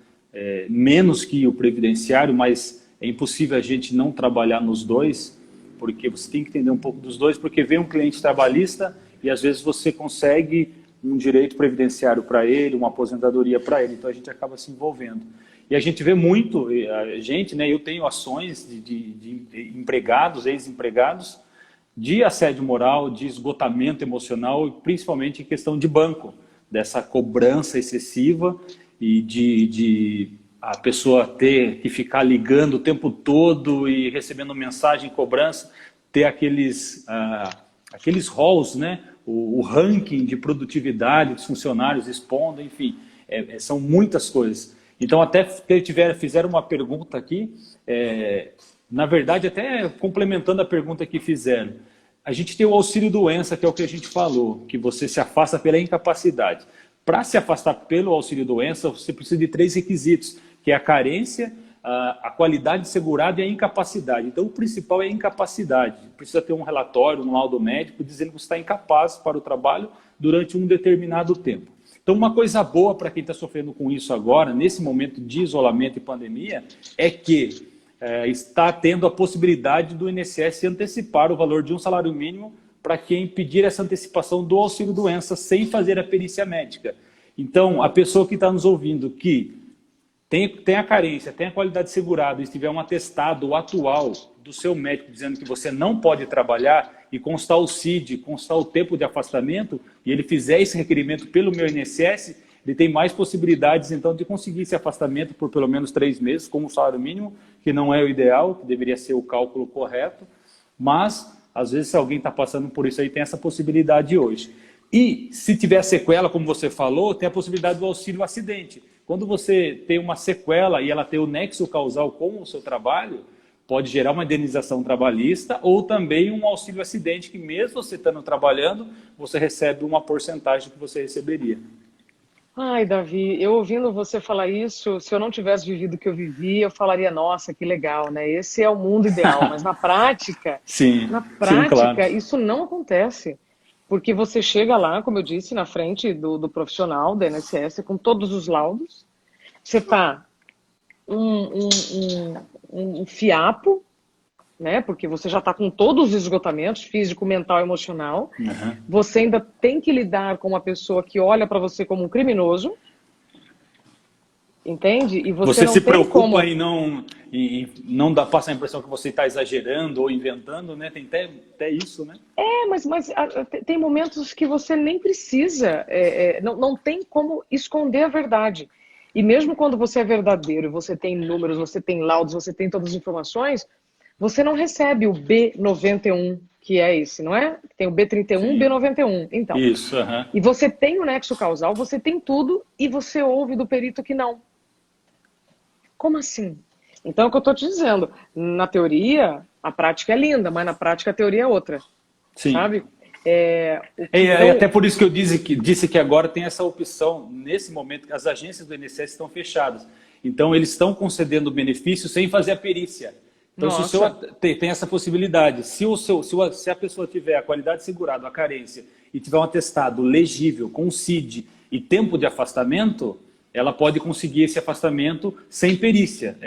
Speaker 1: menos que o previdenciário, mas é impossível a gente não trabalhar nos dois, porque você tem que entender um pouco dos dois, porque vem um cliente trabalhista e às vezes você consegue um direito previdenciário para ele, uma aposentadoria para ele, então a gente acaba se envolvendo. E a gente vê muito, né, eu tenho ações de empregados, ex-empregados, de assédio moral, de esgotamento emocional, e principalmente em questão de banco, dessa cobrança excessiva e de a pessoa ter que ficar ligando o tempo todo e recebendo mensagem, cobrança, ter aqueles halls, né? O ranking de produtividade dos funcionários expondo, enfim, são muitas coisas. Então, até fizeram uma pergunta aqui, na verdade, até complementando a pergunta que fizeram, a gente tem o auxílio-doença, que é o que a gente falou, que você se afasta pela incapacidade. Para se afastar pelo auxílio-doença, você precisa de 3 requisitos, que é a carência, a qualidade segurada e a incapacidade. Então, o principal é a incapacidade. Precisa ter um relatório, um laudo médico, dizendo que você está incapaz para o trabalho durante um determinado tempo. Então, uma coisa boa para quem está sofrendo com isso agora, nesse momento de isolamento e pandemia, é que está tendo a possibilidade do INSS antecipar o valor de um salário mínimo para quem pedir essa antecipação do auxílio-doença sem fazer a perícia médica. Então, a pessoa que está nos ouvindo que tem a carência, tem a qualidade segurada, e se tiver um atestado atual do seu médico dizendo que você não pode trabalhar e constar o CID, constar o tempo de afastamento, e ele fizer esse requerimento pelo meu INSS, ele tem mais possibilidades, então, de conseguir esse afastamento por pelo menos 3 meses, com um salário mínimo, que não é o ideal, que deveria ser o cálculo correto, mas, às vezes, se alguém está passando por isso aí, tem essa possibilidade hoje. E, se tiver sequela, como você falou, tem a possibilidade do auxílio acidente. Quando você tem uma sequela e ela tem o nexo causal com o seu trabalho, pode gerar uma indenização trabalhista ou também um auxílio acidente, que mesmo você estando trabalhando, você recebe uma porcentagem que você receberia.
Speaker 3: Ai, Davi, eu ouvindo você falar isso, se eu não tivesse vivido o que eu vivi, eu falaria, nossa, que legal, né? Esse é o mundo ideal. Mas na prática,
Speaker 1: Sim, claro.
Speaker 3: isso não acontece. Porque você chega lá, como eu disse, na frente do profissional da INSS com todos os laudos, Você está um fiapo, né? Porque você já está com todos os esgotamentos, físico, mental, emocional.
Speaker 1: Uhum.
Speaker 3: Você ainda tem que lidar com uma pessoa que olha para você como um criminoso, entende? E
Speaker 1: Você
Speaker 3: não
Speaker 1: se
Speaker 3: tem
Speaker 1: preocupa
Speaker 3: como...
Speaker 1: em não passa a impressão que você está exagerando ou inventando, né? Tem até isso, né?
Speaker 3: Mas tem momentos que você nem precisa, não tem como esconder a verdade. E mesmo quando você é verdadeiro, você tem números, você tem laudos, você tem todas as informações, você não recebe o B91, que é esse, não é? Tem o B31,
Speaker 1: Sim.
Speaker 3: B91. Então,
Speaker 1: Isso, uhum.
Speaker 3: E você tem o nexo causal, você tem tudo, e você ouve do perito que não. Como assim? Então é o que eu estou te dizendo. Na teoria, a prática é linda, mas na prática a teoria é outra.
Speaker 1: Sim.
Speaker 3: Sabe?
Speaker 1: Até por isso que eu disse que agora tem essa opção, nesse momento, que as agências do INSS estão fechadas. Então, eles estão concedendo benefício sem fazer a perícia. Então, se o seu tem essa possibilidade, se a pessoa tiver a qualidade segurada, a carência, e tiver um atestado legível, com CID e tempo de afastamento, ela pode conseguir esse afastamento sem perícia.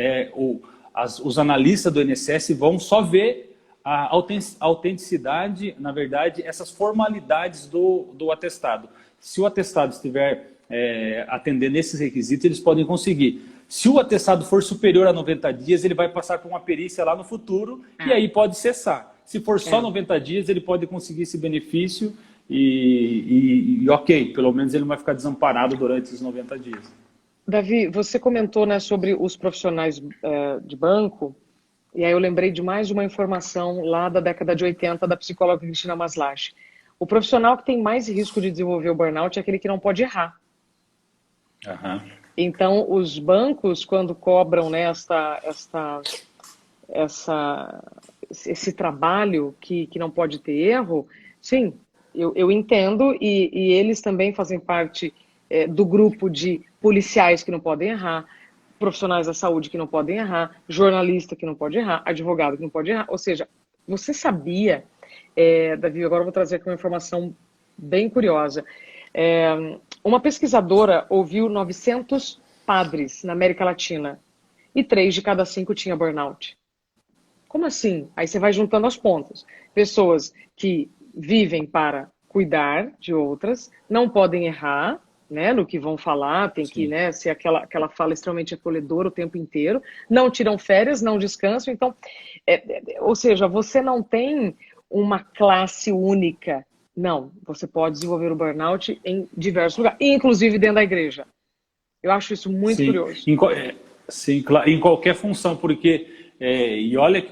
Speaker 1: Os analistas do INSS vão só ver a autenticidade, na verdade, essas formalidades do atestado. Se o atestado estiver atendendo esses requisitos, eles podem conseguir. Se o atestado for superior a 90 dias, ele vai passar por uma perícia lá no futuro e aí pode cessar. Se for só 90 dias, ele pode conseguir esse benefício e ok, pelo menos ele não vai ficar desamparado durante os 90 dias.
Speaker 3: Davi, você comentou, né, sobre os profissionais de banco, e aí eu lembrei de mais uma informação lá da década de 80 da psicóloga Cristina Maslach. O profissional que tem mais risco de desenvolver o burnout é aquele que não pode errar.
Speaker 1: Uhum.
Speaker 3: Então, os bancos, quando cobram, né, esse trabalho que não pode ter erro, sim, eu entendo, e eles também fazem parte do grupo de policiais que não podem errar, profissionais da saúde que não podem errar, jornalista que não pode errar, advogado que não pode errar. Ou seja, você sabia, Davi, agora eu vou trazer aqui uma informação bem curiosa. Uma pesquisadora ouviu 900 padres na América Latina e 3 de cada 5 tinha burnout. Como assim? Aí você vai juntando as pontas. Pessoas que vivem para cuidar de outras, não podem errar, né, no que vão falar, tem que, né, ser aquela fala extremamente acolhedora o tempo inteiro, não tiram férias, não descansam. Então, ou seja, você não tem uma classe única. Não, você pode desenvolver o burnout em diversos lugares, inclusive dentro da igreja. Eu acho isso muito curioso.
Speaker 1: Sim, claro, em qualquer função, porque, e olha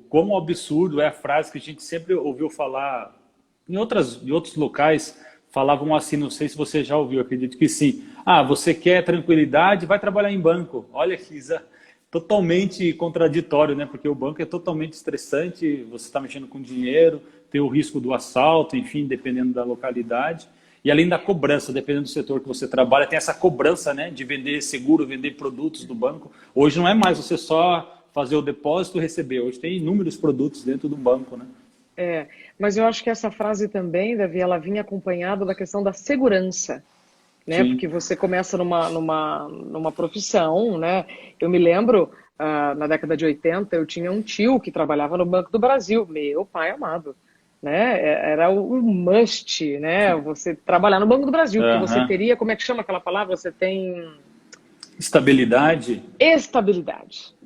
Speaker 1: como absurdo é a frase que a gente sempre ouviu falar em outros locais, falavam assim, não sei se você já ouviu, acredito que sim. Você quer tranquilidade, vai trabalhar em banco. Olha que totalmente contraditório, né? Porque o banco é totalmente estressante, você está mexendo com dinheiro, tem o risco do assalto, enfim, dependendo da localidade. E além da cobrança, dependendo do setor que você trabalha, tem essa cobrança, né, de vender seguro, vender produtos do banco. Hoje não é mais você só fazer o depósito e receber. Hoje tem inúmeros produtos dentro do banco, né?
Speaker 3: Mas eu acho que essa frase também, Davi, ela vinha acompanhada da questão da segurança, né?
Speaker 1: Sim.
Speaker 3: Porque você começa numa profissão, né? Eu me lembro, na década de 80, eu tinha um tio que trabalhava no Banco do Brasil, meu pai amado, né? Era o must, né? Você trabalhar no Banco do Brasil, porque você teria, como é que chama aquela palavra? Você tem...
Speaker 1: Estabilidade.
Speaker 3: Estabilidade.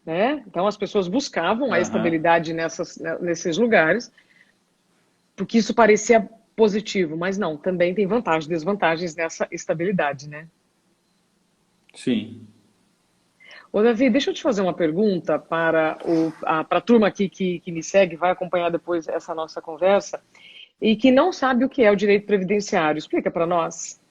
Speaker 3: Né? Então as pessoas buscavam a estabilidade nesses lugares, porque isso parecia positivo, mas não, também tem vantagens e desvantagens nessa estabilidade, né?
Speaker 1: Sim.
Speaker 3: Ô, Davi, deixa eu te fazer uma pergunta para a turma aqui que me segue, vai acompanhar depois essa nossa conversa, e que não sabe o que é o direito previdenciário. Explica para nós.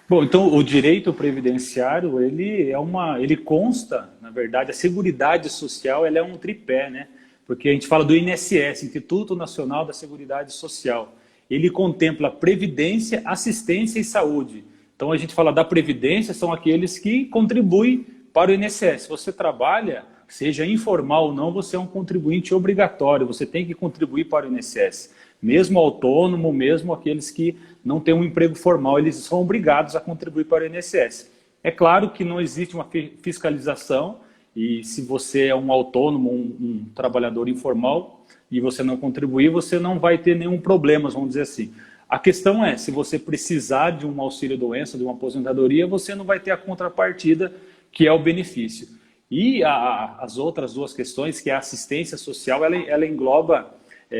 Speaker 1: Bom, então o direito previdenciário, ele consta, na verdade, a Seguridade Social, ela é um tripé, né? Porque a gente fala do INSS, Instituto Nacional da Seguridade Social. Ele contempla previdência, assistência e saúde. Então a gente fala da previdência, são aqueles que contribuem para o INSS. Se você trabalha, seja informal ou não, você é um contribuinte obrigatório, você tem que contribuir para o INSS. Mesmo autônomo, mesmo aqueles que não têm um emprego formal, eles são obrigados a contribuir para o INSS. É claro que não existe uma fiscalização e se você é um autônomo, um trabalhador informal e você não contribuir, você não vai ter nenhum problema, vamos dizer assim. A questão é, se você precisar de um auxílio-doença, de uma aposentadoria, você não vai ter a contrapartida, que é o benefício. E as outras duas questões, que é a assistência social, ela engloba,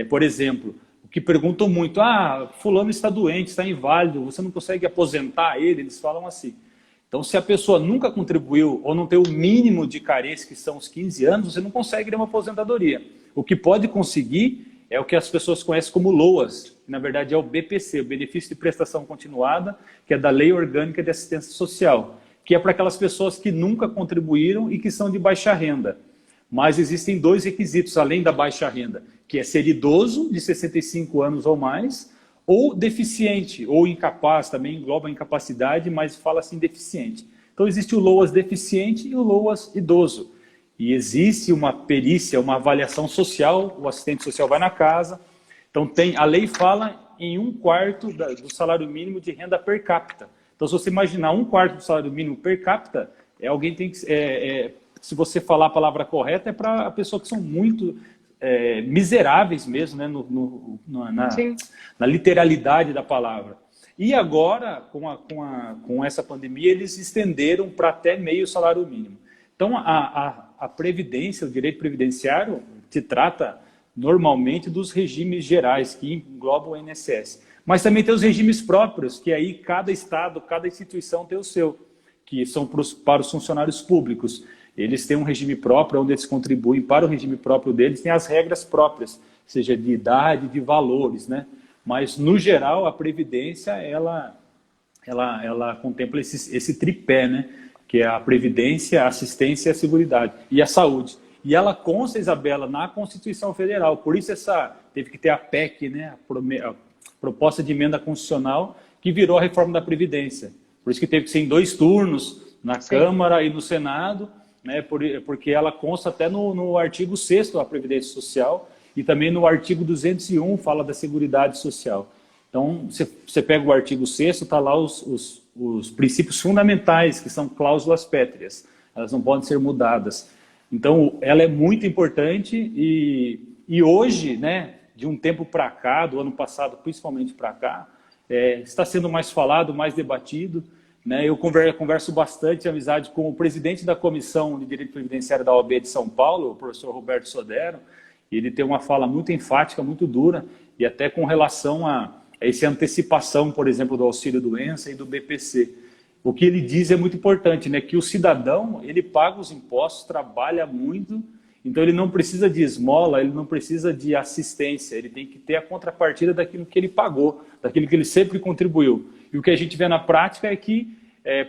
Speaker 1: por exemplo, o que perguntam muito, fulano está doente, está inválido, você não consegue aposentar ele? Eles falam assim. Então, se a pessoa nunca contribuiu ou não tem o mínimo de carência, que são os 15 anos, você não consegue uma aposentadoria. O que pode conseguir é o que as pessoas conhecem como LOAS, que na verdade é o BPC, o Benefício de Prestação Continuada, que é da Lei Orgânica de Assistência Social, que é para aquelas pessoas que nunca contribuíram e que são de baixa renda. Mas existem dois requisitos, além da baixa renda, que é ser idoso, de 65 anos ou mais, ou deficiente, ou incapaz, também engloba incapacidade, mas fala assim deficiente. Então existe o LOAS deficiente e o LOAS idoso. E existe uma perícia, uma avaliação social, o assistente social vai na casa. Então a lei fala em 1/4 do salário mínimo de renda per capita. Então se você imaginar 1/4 do salário mínimo per capita, alguém tem que... se você falar a palavra correta, é para a pessoa que são muito... miseráveis mesmo, né, na literalidade da palavra. E agora, com essa pandemia, eles estenderam para até meio salário mínimo. Então, a Previdência, o direito previdenciário, se trata normalmente dos regimes gerais, que englobam o INSS. Mas também tem os regimes próprios, que aí cada estado, cada instituição tem o seu, que são para os funcionários públicos. Eles têm um regime próprio, onde eles contribuem para o regime próprio deles, tem as regras próprias, seja de idade, de valores, né? Mas, no geral, a Previdência, ela contempla esse tripé, né? Que é a Previdência, a Assistência e a Seguridade, e a Saúde. E ela consta, Isabela, na Constituição Federal, por isso teve que ter a PEC, né? A Proposta de Emenda Constitucional, que virou a reforma da Previdência. Por isso que teve que ser em 2 turnos, na Câmara e no Senado, né, porque ela consta até no artigo 6º da Previdência Social e também no artigo 201 fala da Seguridade Social. Então, você pega o artigo 6º, está lá os princípios fundamentais, que são cláusulas pétreas. Elas não podem ser mudadas. Então, ela é muito importante e hoje, né, de um tempo para cá, do ano passado principalmente para cá, está sendo mais falado, mais debatido. Eu converso bastante amizade com o presidente da Comissão de Direito Previdenciário da OAB de São Paulo, o professor Roberto Sodero. Ele tem uma fala muito enfática, muito dura, e até com relação a essa antecipação, por exemplo, do auxílio-doença e do BPC. O que ele diz é muito importante, né? Que o cidadão, ele paga os impostos, trabalha muito, então ele não precisa de esmola, ele não precisa de assistência, ele tem que ter a contrapartida daquilo que ele pagou, daquilo que ele sempre contribuiu. E o que a gente vê na prática é que,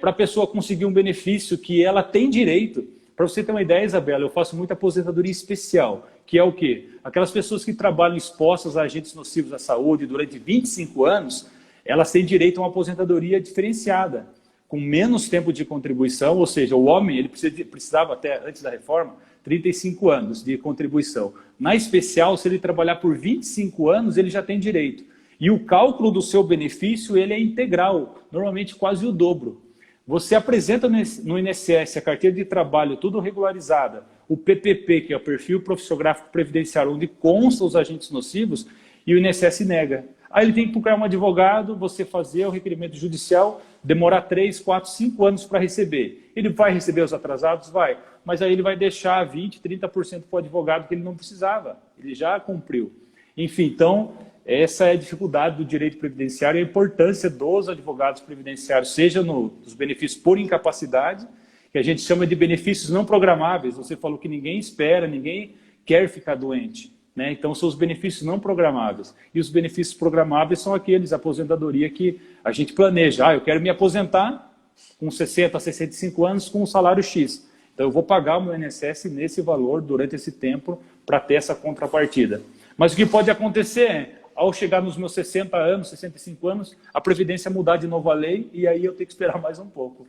Speaker 1: para a pessoa conseguir um benefício que ela tem direito, para você ter uma ideia, Isabela, eu faço muita aposentadoria especial, que é o quê? Aquelas pessoas que trabalham expostas a agentes nocivos à saúde durante 25 anos, elas têm direito a uma aposentadoria diferenciada, com menos tempo de contribuição, ou seja, o homem ele precisava até antes da reforma, 35 anos de contribuição. Na especial, se ele trabalhar por 25 anos, ele já tem direito. E o cálculo do seu benefício ele é integral, normalmente quase o dobro. Você apresenta no INSS a carteira de trabalho tudo regularizada, o PPP, que é o Perfil Profissiográfico Previdenciário, onde constam os agentes nocivos, e o INSS nega. Aí ele tem que procurar um advogado, você fazer o requerimento judicial, demorar 3, 4, 5 anos para receber. Ele vai receber os atrasados? Vai. Mas aí ele vai deixar 20, 30% para o advogado que ele não precisava. Ele já cumpriu. Enfim, então, essa é a dificuldade do direito previdenciário e a importância dos advogados previdenciários, seja nos benefícios por incapacidade, que a gente chama de benefícios não programáveis. Você falou que ninguém espera, ninguém quer ficar doente. Né? Então, são os benefícios não programáveis. E os benefícios programáveis são aqueles, a aposentadoria que a gente planeja. Eu quero me aposentar com 60 a 65 anos com um salário X. Então, eu vou pagar o meu INSS nesse valor durante esse tempo para ter essa contrapartida. Mas o que pode acontecer é, ao chegar nos meus 60 anos, 65 anos, a Previdência mudar de novo a lei e aí eu tenho que esperar mais um pouco.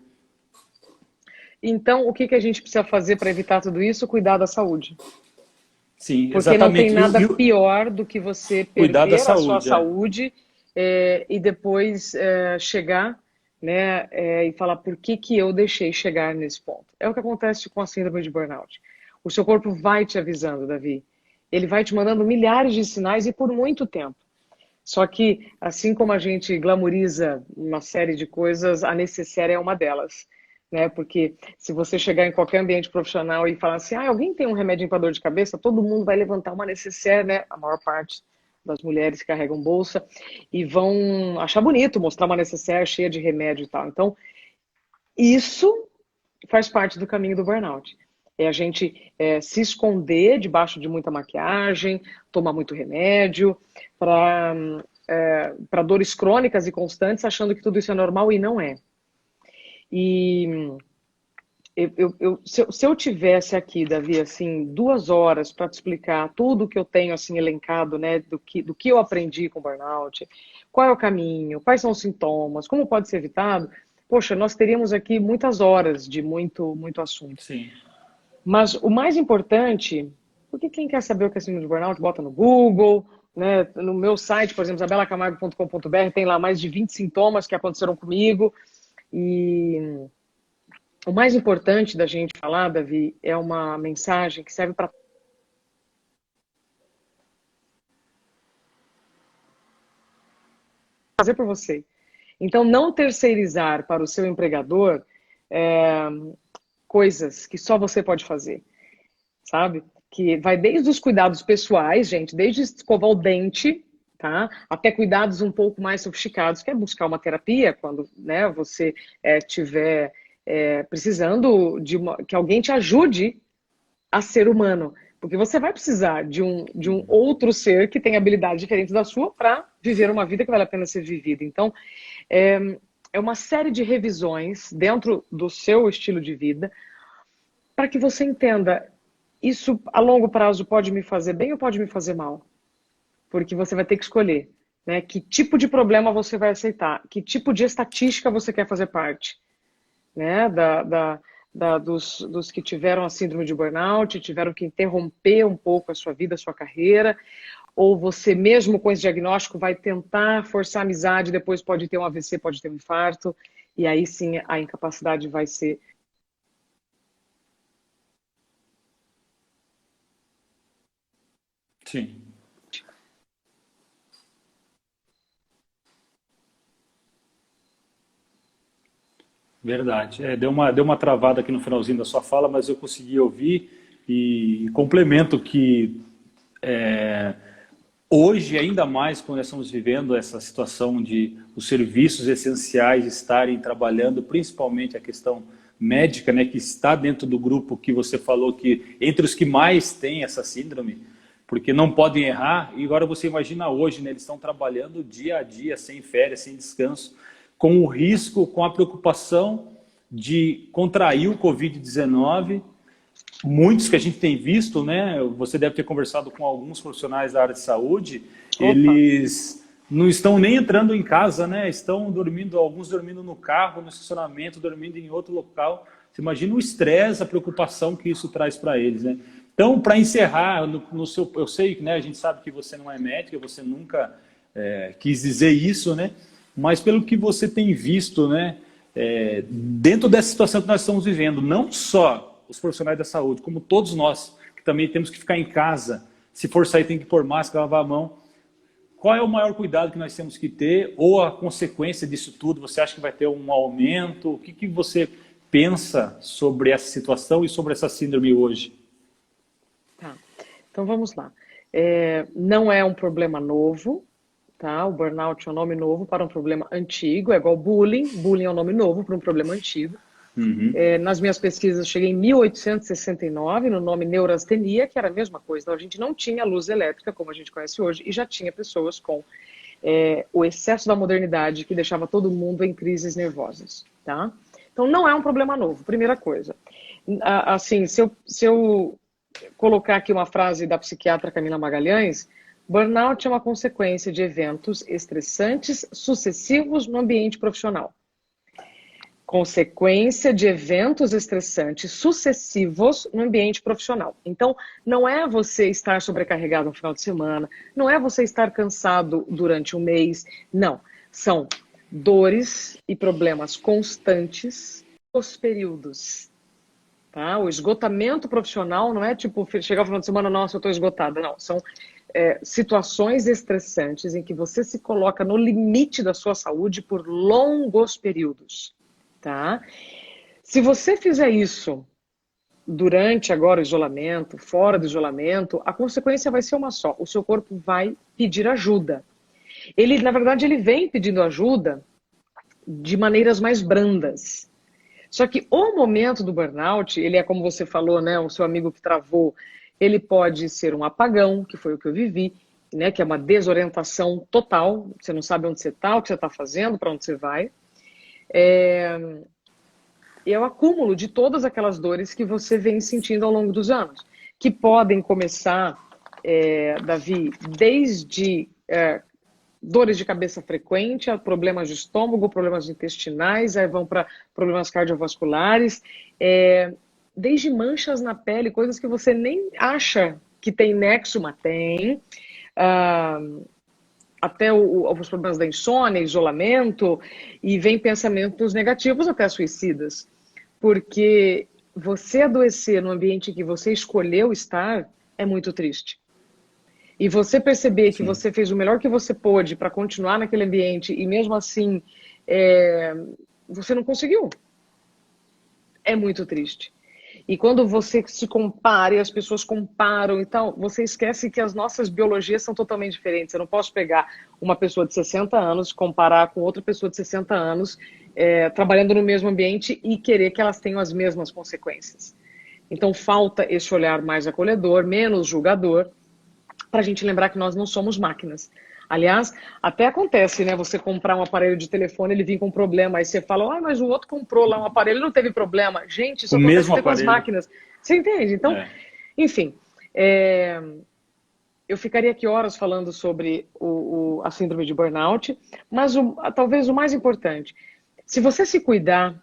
Speaker 3: Então, o que a gente precisa fazer para evitar tudo isso? Cuidar da saúde.
Speaker 1: Sim,
Speaker 3: porque
Speaker 1: exatamente.
Speaker 3: Não tem nada pior do que você perder a sua saúde e depois chegar né, e falar por que que eu deixei chegar nesse ponto. É o que acontece com a síndrome de burnout. O seu corpo vai te avisando, Davi. Ele vai te mandando milhares de sinais e por muito tempo. Só que, assim como a gente glamoriza uma série de coisas, a necessaire é uma delas. Né? Porque se você chegar em qualquer ambiente profissional e falar assim, alguém tem um remédio para dor de cabeça, todo mundo vai levantar uma necessaire, né? A maior parte das mulheres que carregam bolsa e vão achar bonito mostrar uma necessaire cheia de remédio e tal. Então, isso faz parte do caminho do burnout. É a gente se esconder debaixo de muita maquiagem, tomar muito remédio, para dores crônicas e constantes, achando que tudo isso é normal e não é. E se eu tivesse aqui, Davi, assim, 2 horas para te explicar tudo que eu tenho assim elencado, né, do que eu aprendi com burnout, qual é o caminho, quais são os sintomas, como pode ser evitado, poxa, nós teríamos aqui muitas horas de muito assunto.
Speaker 1: Sim.
Speaker 3: Mas o mais importante, porque quem quer saber o que é síndrome de burnout, bota no Google, né? No meu site, por exemplo, isabelacamargo.com.br, tem lá mais de 20 sintomas que aconteceram comigo. E o mais importante da gente falar, Davi, é uma mensagem que serve para fazer por você. Então, não terceirizar para o seu empregador coisas que só você pode fazer, sabe? Que vai desde os cuidados pessoais, gente, desde escovar o dente, tá? Até cuidados um pouco mais sofisticados, que é buscar uma terapia quando, né, você estiver precisando que alguém te ajude a ser humano. Porque você vai precisar de um outro ser que tenha habilidades diferentes da sua para viver uma vida que vale a pena ser vivida. Então, é uma série de revisões dentro do seu estilo de vida para que você entenda, isso a longo prazo pode me fazer bem ou pode me fazer mal? Porque você vai ter que escolher, né? Que tipo de problema você vai aceitar, que tipo de estatística você quer fazer parte, né? Dos que tiveram a síndrome de burnout, tiveram que interromper um pouco a sua vida, a sua carreira, ou você mesmo com esse diagnóstico vai tentar forçar a amizade, depois pode ter um AVC, pode ter um infarto, e aí sim a incapacidade vai ser...
Speaker 1: Sim. Verdade. Deu uma travada aqui no finalzinho da sua fala, mas eu consegui ouvir e complemento que hoje, ainda mais quando nós estamos vivendo essa situação de os serviços essenciais estarem trabalhando, principalmente a questão médica, né, que está dentro do grupo que você falou que entre os que mais têm essa síndrome, porque não podem errar, e agora você imagina hoje, né, eles estão trabalhando dia a dia, sem férias, sem descanso, com o risco, com a preocupação de contrair o Covid-19, muitos que a gente tem visto, né? Você deve ter conversado com alguns profissionais da área de saúde, eles não estão nem entrando em casa, né? Estão dormindo, alguns dormindo no carro, no estacionamento, dormindo em outro local. Você imagina o estresse, a preocupação que isso traz para eles, né? Então, para encerrar, eu sei que, né, a gente sabe que você não é médica, você nunca quis dizer isso, né? Mas pelo que você tem visto, né, dentro dessa situação que nós estamos vivendo, não só os profissionais da saúde, como todos nós, que também temos que ficar em casa, se for sair tem que pôr máscara, lavar a mão, qual é o maior cuidado que nós temos que ter, ou a consequência disso tudo? Você acha que vai ter um aumento? O que você pensa sobre essa situação e sobre essa síndrome hoje?
Speaker 3: Tá, então vamos lá. Não é um problema novo, tá? O burnout é um nome novo para um problema antigo, é igual bullying. Bullying é um nome novo para um problema antigo.
Speaker 1: Uhum.
Speaker 3: Nas minhas pesquisas, cheguei em 1869, no nome neurastenia, que era a mesma coisa. Então, a gente não tinha luz elétrica, como a gente conhece hoje, e já tinha pessoas com o excesso da modernidade, que deixava todo mundo em crises nervosas, tá? Então, não é um problema novo, primeira coisa. Assim, se eu colocar aqui uma frase da psiquiatra Camila Magalhães, burnout é uma consequência de eventos estressantes sucessivos no ambiente profissional. Consequência de eventos estressantes sucessivos no ambiente profissional. Então, não é você estar sobrecarregado no final de semana, não é você estar cansado durante um mês, não. São dores e problemas constantes os períodos. Tá? O esgotamento profissional não é tipo chegar no final de semana, nossa, eu estou esgotada. Não, são situações estressantes em que você se coloca no limite da sua saúde por longos períodos. Tá? Se você fizer isso durante agora o isolamento, fora do isolamento, a consequência vai ser uma só. O seu corpo vai pedir ajuda. Ele, na verdade, ele vem pedindo ajuda de maneiras mais brandas. Só que o momento do burnout, ele é como você falou, né? O seu amigo que travou, ele pode ser um apagão, que foi o que eu vivi, né? Que é uma desorientação total. Você não sabe onde você está, o que você está fazendo, para onde você vai. É o acúmulo de todas aquelas dores que você vem sentindo ao longo dos anos, que podem começar, Davi, desde dores de cabeça frequente, a problemas de estômago, problemas intestinais, aí vão para problemas cardiovasculares, desde manchas na pele, coisas que você nem acha que tem nexo, mas tem, até os problemas da insônia, isolamento, e vem pensamentos negativos até suicidas. Porque você adoecer no ambiente que você escolheu estar é muito triste. E você perceber que você fez o melhor que você pôde para continuar naquele ambiente e mesmo assim você não conseguiu. É muito triste. E quando você se compara e as pessoas comparam e tal, você esquece que as nossas biologias são totalmente diferentes. Eu não posso pegar uma pessoa de 60 anos, comparar com outra pessoa de 60 anos, trabalhando no mesmo ambiente e querer que elas tenham as mesmas consequências. Então falta esse olhar mais acolhedor, menos julgador, para a gente lembrar que nós não somos máquinas. Aliás, até acontece, né? Você comprar um aparelho de telefone, ele vem com problema, aí você fala, mas o outro comprou lá um aparelho e não teve problema. Gente, isso acontece até com as máquinas. Você entende? Então, enfim, eu ficaria aqui horas falando sobre a síndrome de burnout, mas talvez o mais importante, se você se cuidar,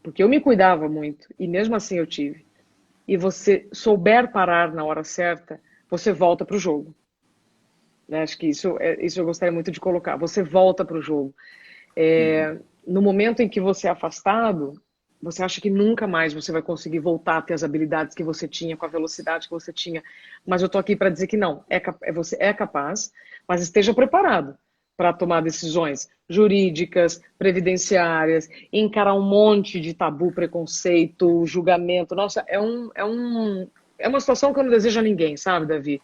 Speaker 3: porque eu me cuidava muito, e mesmo assim eu tive, e você souber parar na hora certa, você volta para o jogo. Acho que isso eu gostaria muito de colocar. Você volta para o jogo. No momento em que você é afastado, você acha que nunca mais você vai conseguir voltar a ter as habilidades que você tinha, com a velocidade que você tinha. Mas eu estou aqui para dizer que não. Você é capaz, mas esteja preparado para tomar decisões jurídicas, previdenciárias, encarar um monte de tabu, preconceito, julgamento. Nossa, é uma situação que eu não desejo a ninguém, sabe, Davi?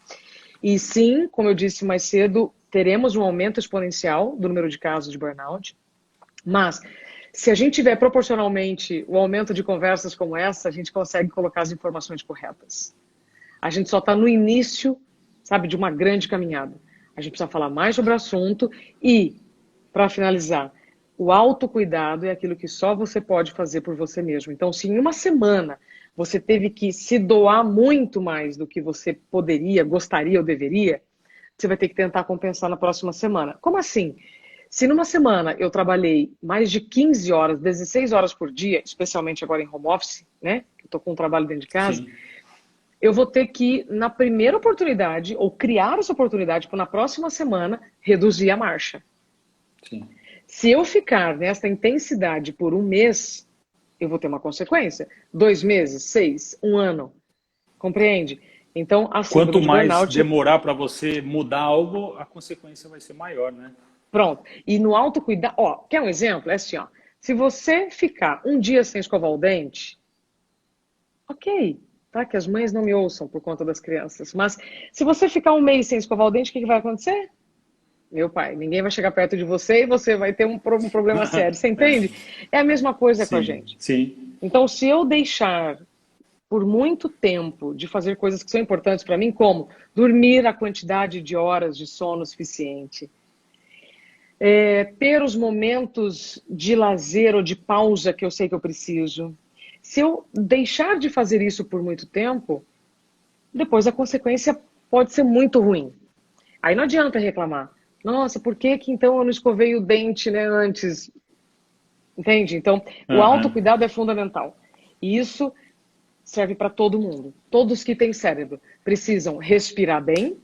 Speaker 3: E sim, como eu disse mais cedo, teremos um aumento exponencial do número de casos de burnout, mas se a gente tiver proporcionalmente o aumento de conversas como essa, a gente consegue colocar as informações corretas. A gente só está no início, sabe, de uma grande caminhada. A gente precisa falar mais sobre o assunto e, para finalizar, o autocuidado é aquilo que só você pode fazer por você mesmo. Então, se em uma semana você teve que se doar muito mais do que você poderia, gostaria ou deveria, você vai ter que tentar compensar na próxima semana. Como assim? Se numa semana eu trabalhei mais de 15 horas, 16 horas por dia, especialmente agora em home office, né? Eu estou com um trabalho dentro de casa, eu vou ter que, na primeira oportunidade, ou criar essa oportunidade para na próxima semana, reduzir a marcha.
Speaker 1: Sim.
Speaker 3: Se eu ficar nessa intensidade por um mês, eu vou ter uma consequência. 2 meses, 6, 1 ano. Compreende? Então,
Speaker 1: quanto mais burnout, demorar para você mudar algo, a consequência vai ser maior, né?
Speaker 3: Pronto. E no autocuidado, quer um exemplo? É assim, se você ficar um dia sem escovar o dente, ok, tá? Que as mães não me ouçam por conta das crianças, mas se você ficar um mês sem escovar o dente, o que vai acontecer? Meu pai, ninguém vai chegar perto de você e você vai ter um problema sério. Você entende? É a mesma coisa com a gente.
Speaker 1: Sim.
Speaker 3: Então, se eu deixar por muito tempo de fazer coisas que são importantes para mim, como dormir a quantidade de horas de sono suficiente, ter os momentos de lazer ou de pausa que eu sei que eu preciso. Se eu deixar de fazer isso por muito tempo, depois a consequência pode ser muito ruim. Aí não adianta reclamar. Nossa, por que então eu não escovei o dente, né, antes? Entende? Então, o autocuidado é fundamental. E isso serve para todo mundo. Todos que têm cérebro precisam respirar bem,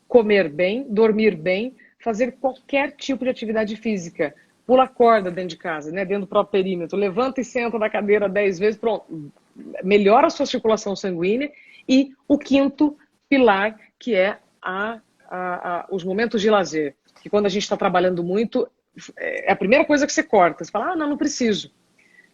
Speaker 3: comer bem, dormir bem, fazer qualquer tipo de atividade física. pula corda dentro de casa, né? Dentro do próprio perímetro, levanta e senta da cadeira 10 vezes, pronto. Melhora a sua circulação sanguínea. E o quinto pilar, que é os momentos de lazer. Que quando a gente está trabalhando muito, é a primeira coisa que você corta. Você fala, não preciso.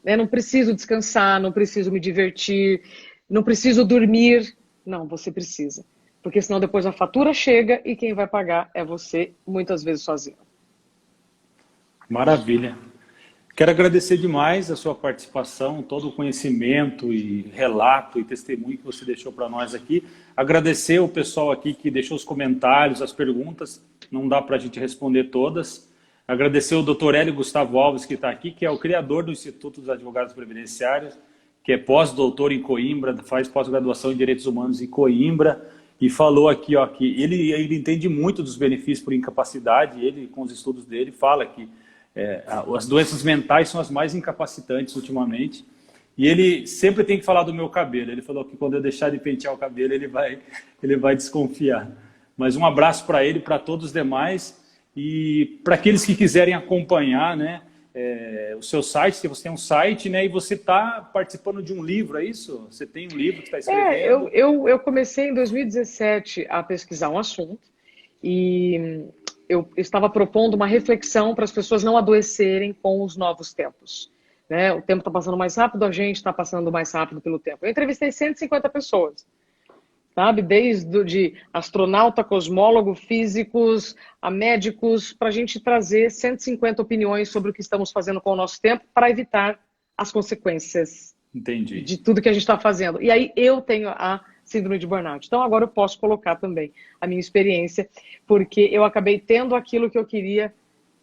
Speaker 3: Né? Não preciso descansar, não preciso me divertir, não preciso dormir. Não, você precisa. Porque senão depois a fatura chega e quem vai pagar é você, muitas vezes sozinho.
Speaker 1: Maravilha. Quero agradecer demais a sua participação, todo o conhecimento e relato e testemunho que você deixou para nós aqui. Agradecer o pessoal aqui que deixou os comentários, as perguntas, não dá para a gente responder todas. Agradecer o Dr. Hélio Gustavo Alves, que está aqui, que é o criador do Instituto dos Advogados Previdenciários, que é pós-doutor em Coimbra, faz pós-graduação em Direitos Humanos em Coimbra, e falou aqui, ó, que ele entende muito dos benefícios por incapacidade, ele, com os estudos dele, fala que as doenças mentais são as mais incapacitantes ultimamente. E ele sempre tem que falar do meu cabelo. Ele falou que quando eu deixar de pentear o cabelo, ele vai desconfiar. Mas um abraço para ele, para todos os demais. E para aqueles que quiserem acompanhar, né, o seu site, que você tem um site, né, e você está participando de um livro, é isso? Você tem um livro que está escrevendo?
Speaker 3: Eu comecei em 2017 a pesquisar um assunto e eu estava propondo uma reflexão para as pessoas não adoecerem com os novos tempos. Né? O tempo está passando mais rápido, a gente está passando mais rápido pelo tempo. Eu entrevistei 150 pessoas, sabe? Desde de astronauta, cosmólogo, físicos, a médicos, para a gente trazer 150 opiniões sobre o que estamos fazendo com o nosso tempo para evitar as consequências
Speaker 1: Entendi.
Speaker 3: de tudo que a gente está fazendo. E aí eu tenho a síndrome de burnout. Então agora eu posso colocar também a minha experiência, porque eu acabei tendo aquilo que eu queria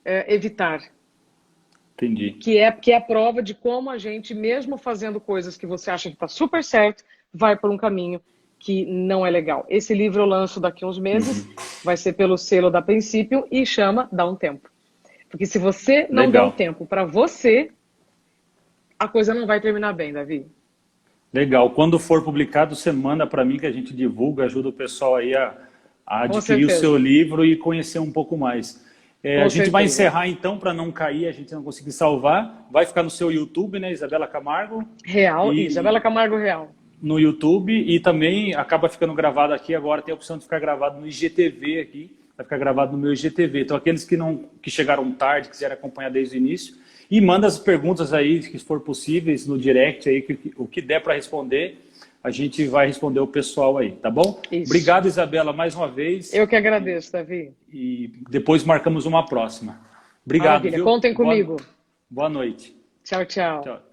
Speaker 3: evitar.
Speaker 1: Entendi.
Speaker 3: Que é a prova de como a gente, mesmo fazendo coisas que você acha que está super certo, vai por um caminho que não é legal. Esse livro eu lanço daqui a uns meses, vai ser pelo selo da Princípio e chama Dá um Tempo. Porque se você não der um tempo para você, a coisa não vai terminar bem, Davi.
Speaker 1: Legal. Quando for publicado, você manda para mim que a gente divulga, ajuda o pessoal aí a adquirir o seu livro e conhecer um pouco mais. A gente vai encerrar então, para não cair, a gente não conseguir salvar. Vai ficar no seu YouTube, né, Isabela Camargo?
Speaker 3: Real, Isabela Camargo Real.
Speaker 1: No YouTube e também acaba ficando gravado aqui. Agora tem a opção de ficar gravado no IGTV aqui. Vai ficar gravado no meu IGTV. Então aqueles que chegaram tarde, quiserem acompanhar desde o início. E manda as perguntas aí, que for possíveis, no direct aí, o que der para responder, a gente vai responder o pessoal aí, tá bom?
Speaker 3: Isso.
Speaker 1: Obrigado, Isabela, mais uma vez.
Speaker 3: Eu que agradeço, Davi.
Speaker 1: E depois marcamos uma próxima. Obrigado,
Speaker 3: Maravilha.
Speaker 1: viu?
Speaker 3: Contem comigo.
Speaker 1: Boa noite.
Speaker 3: Tchau, tchau.
Speaker 1: Tchau.